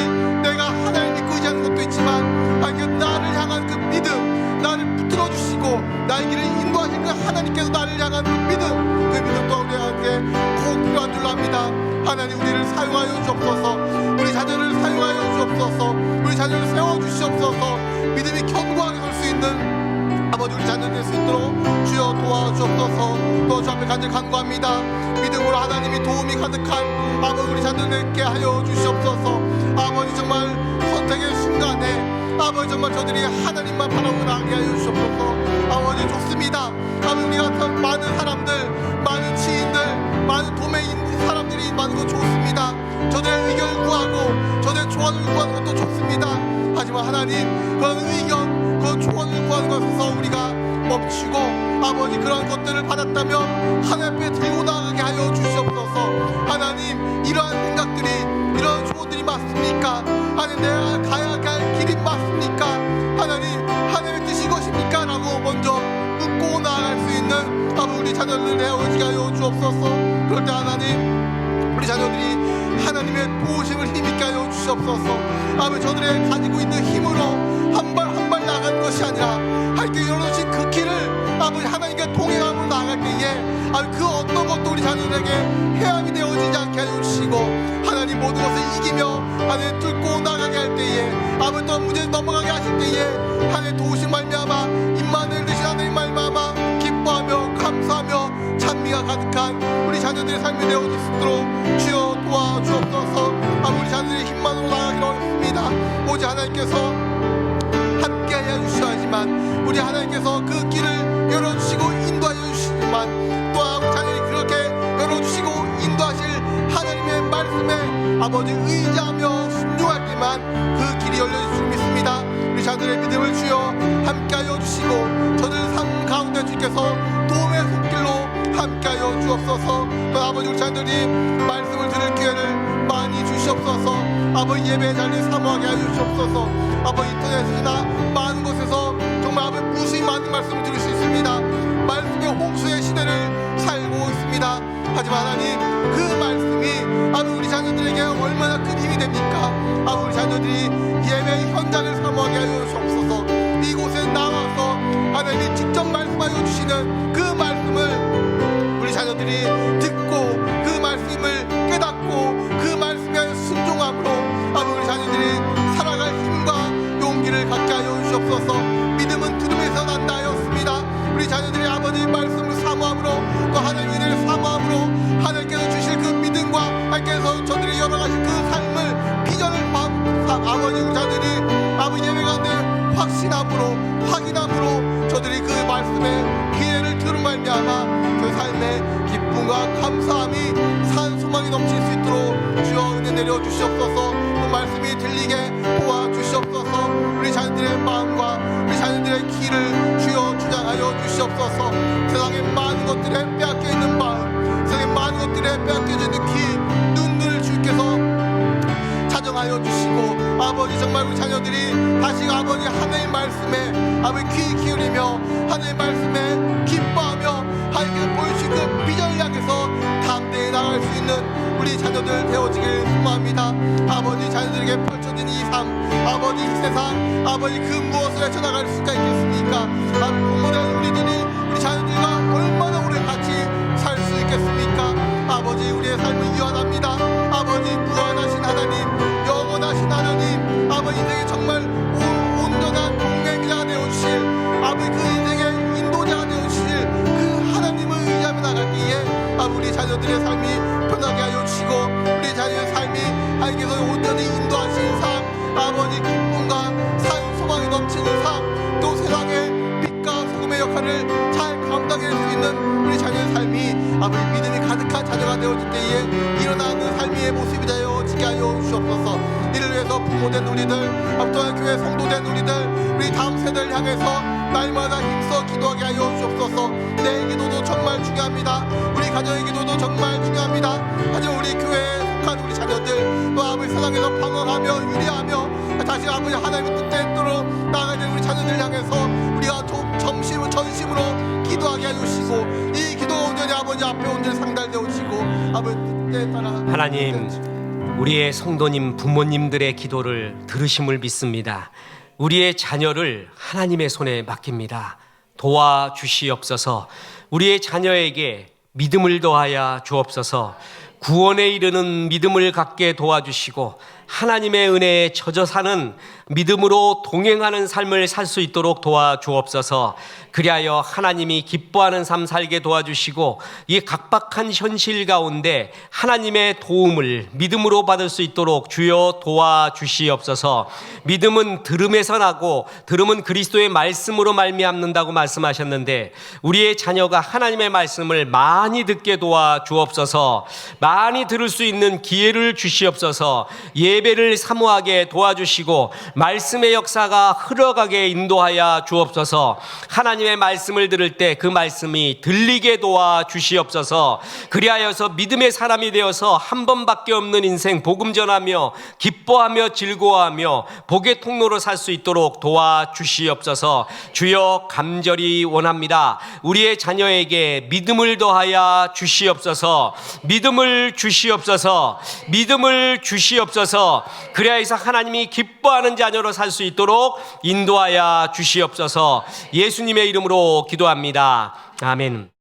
내가 하나님을 믿고 의지하는 것도 있지만 나를 향한 그 믿음, 나를 붙들어 주시고 나의 길을 인도하신 그 하나님께서 나를 향한 그 믿음 또한 우리에게 꼭 필요한 줄로 압니다. 하나님, 우리를 사용하여 주옵소서. 우리 자녀를 사용하여 주옵소서. 우리 자녀를 세워주시옵소서. 믿음이 견고하게 설 수 있는 아버지 우리 자녀 될 수 있도록 주여 도와주옵소서. 또 주 앞에 간절히 간구합니다. 믿음으로 하나님이 도움이 가득한 아버지 우리 자녀들께 하여 주시옵소서. 아버지, 정말 선택의 순간에 아버지 정말 저들이 하나님만 바라보고 나가게 하여 주시옵소서. 아버지, 좋습니다. 아버지, 우리 같은 많은 사람들, 많은 지인들, 많은 도매인 사람들이 많은 거 좋습니다. 저들의 의견을 구하고 저들의 조언을 구하는 것도 좋습니다. 하지만 하나님, 그런 의견, 그런 조언을 구하는 것에서 우리가 멈추고 아버지 그런 것들을 받았다면 하나님 앞에 들고 나가게 하여 주시옵소서. 하나님, 이러한 생각들이, 이러한 조언들이 맞습니까? 하나님, 내가 가야 할 길이 맞습니까? 하나님, 하나님의 뜻이 이것입니까? 라고 먼저 묻고 나아갈 수 있는 아버지 우리 자녀들을 내어오게 하여 주옵소서. 그럴 때 하나님, 우리 자녀들이 하나님의 도우심을 힘있게 하여 주시옵소서. 아버지, 저들의 가지고 있는 힘으로 한 발 한 발 나가는 것이 아니라 하나님께 열어주신 그 길을 아버지 하나님께 동행함으로 나아갈 때에 아버지 그 어떤 것도 우리 자녀들에게 해함이 되어지지 않게 하여 주시고 하나님 모든 것을 이기며 하나님 뚫고 나가게 할 때에 아버지 또 문제를 넘어가게 하실 때에 하나님 도우심 말미암아 임마누엘 되신 하나님 말미암아 기뻐하며 감사하며 찬미가 가득한 우리 자녀들의 삶이 되어질 수 있도록 주여 도와주옵소서. 아버지, 우리 자녀들의 힘만으로 나가기를 어렵습니다. 오직 하나님께서 함께하여 주셔야지만 우리 하나님께서 그 길을 열어주시고 인도하여 주시지만 또 우리 자녀들이 그렇게 열어주시고 인도하실 하나님의 말씀에 아버지 의지하며 순종할 때만 그 길이 열려질 줄 믿습니다. 우리 자녀들의 믿음을 주여 함께하여 주시고 저들 삶 가운데 주께서 도움의 손길로 함께하여 주옵소서. 또 아버지, 우리 자녀들이 말씀을 들을 기회를 많이 주시옵소서. 아버지, 예배 자리에 사모하게 하여 주시옵소서. 아버지, 인터넷이나 많은 곳에서 정말 아버지 무수히 많은 말씀을 들을 수 있습니다. 말씀의 홍수의 시대를 살고 있습니다. 하지만 하나님, 그 말씀이 아버지 우리 자녀들에게 얼마나 큰 힘이 됩니까? 아버지, 우리 자녀들이 예배 현장을 사모하게 하여 주옵소서. 이곳에 나와서 하나님이 직접 말씀하여 주시는 그 말씀을 우리 자녀들이 듣고 그 말씀을 깨닫고 그 말씀에 순종함으로 아버지 우리 자녀들이 살아갈 힘과 용기를 갖게 하여 주옵소서. 믿음은 들음에서 난다 하였습니다. 우리 자녀들이 아버지 말씀을 사모함으로 또 하나님의 은혜를 사모함으로 하나님께서 주실 그 믿음과 하나님께서 저들이 열어가실 그 삶을 비전을 아버지 우리 자녀들이 아버지 예배 가운데 기쁨과 감사함이 산 소망이 넘칠 수 있도록 주여 은혜 내려 주시옵소서. 그 말씀이 들리게 도와주시옵소서. 우리 자녀들의 마음과 우리 자녀들의 귀를 주여 주장하여 주시옵소서. 세상의 많은 것들에 빼앗겨 있는 마음, 세상의 많은 것들에 빼앗겨져 있는 귀, 눈을 주께서 자정하여 주시고, 아버지 정말 우리 자녀들이 다시 아버지 하나님의 말씀에 아버지 귀 기울이며 하나님의 말씀에 기뻐하며 하나님께서 보여주신 그 비전을 향해서 담대히 나갈 수 있는 우리 자녀들 되어지길 소망합니다. 아버지 자녀들에게 펼쳐진 이 삶, 아버지 이 세상, 아버지 그 무엇을 헤쳐나갈 수가 있겠습니까? 부모된 우리들이 우리 자녀들과 얼마나 오래 같이 살 수 있겠습니까? 아버지 우리의 삶은 유한합니다. 아버지 무한하신 하나님, 영원하신 하나님, 아버지 인생에 정말 온전한 동행자가 되어주실, 아버지 그 인생의 인도자가 되어주실 그 하나님을 의지하며 나가기에 우리 자녀들의 삶이 편하게 하여 주시고, 우리 자녀의 삶이 하나님께서 온전히 인도하신 삶, 아버지 기쁨과 산 소망이 넘치는 삶, 또 세상의 빛과 소금의 역할을 잘 감당할 수 있는 우리 자녀의 삶이 아버지 믿음이 가득한 자녀가 되어질 때에 일어나는 삶의 모습이 되어지게 하여 주시옵소서. 이를 위해서 부모된 우리들, 또한 교회 성도된 우리들, 우리 다음 세대를 향해서 날마다 힘써 기도하게 하여 주옵소서. 내 기도도 정말 중요합니다. 우리 가정의 기도도 정말 중요합니다. 하지만 우리 교회에 속한 우리 자녀들, 또 아버지 세상에서 방황하며 유리하며 다시 아버지 하나님의 뜻대로 나아가야 되는 우리 자녀들 향해서 우리가 전심으로 기도하게 해주시고, 이 기도가 온전히 아버지 앞에 온전히 상달되어 주시고, 아버지 뜻에 따라 하나님, 우리의 성도님 부모님들의 기도를 들으심을 믿습니다. 우리의 자녀를 하나님의 손에 맡깁니다. 도와주시옵소서. 우리의 자녀에게 믿음을 더하여 주옵소서. 구원에 이르는 믿음을 갖게 도와주시고, 하나님의 은혜에 젖어 사는 믿음으로 동행하는 삶을 살 수 있도록 도와주옵소서. 그리하여 하나님이 기뻐하는 삶 살게 도와주시고, 이 각박한 현실 가운데 하나님의 도움을 믿음으로 받을 수 있도록 주여 도와주시옵소서. 믿음은 들음에서 나고 들음은 그리스도의 말씀으로 말미암는다고 말씀하셨는데, 우리의 자녀가 하나님의 말씀을 많이 듣게 도와주옵소서. 많이 들을 수 있는 기회를 주시옵소서. 예배를 사모하게 도와주시고 말씀의 역사가 흘러가게 인도하여 주옵소서. 하나님의 말씀을 들을 때 그 말씀이 들리게 도와주시옵소서. 그리하여서 믿음의 사람이 되어서 한 번밖에 없는 인생 복음 전하며 기뻐하며 즐거워하며 복의 통로로 살 수 있도록 도와주시옵소서. 주여 간절히 원합니다. 우리의 자녀에게 믿음을 더하여 주시옵소서. 믿음을 주시옵소서. 믿음을 주시옵소서. 그리하여서 하나님이 기뻐하는 자녀로 살 수 있도록 인도하여 주시옵소서. 예수님의 이름으로 기도합니다. 아멘.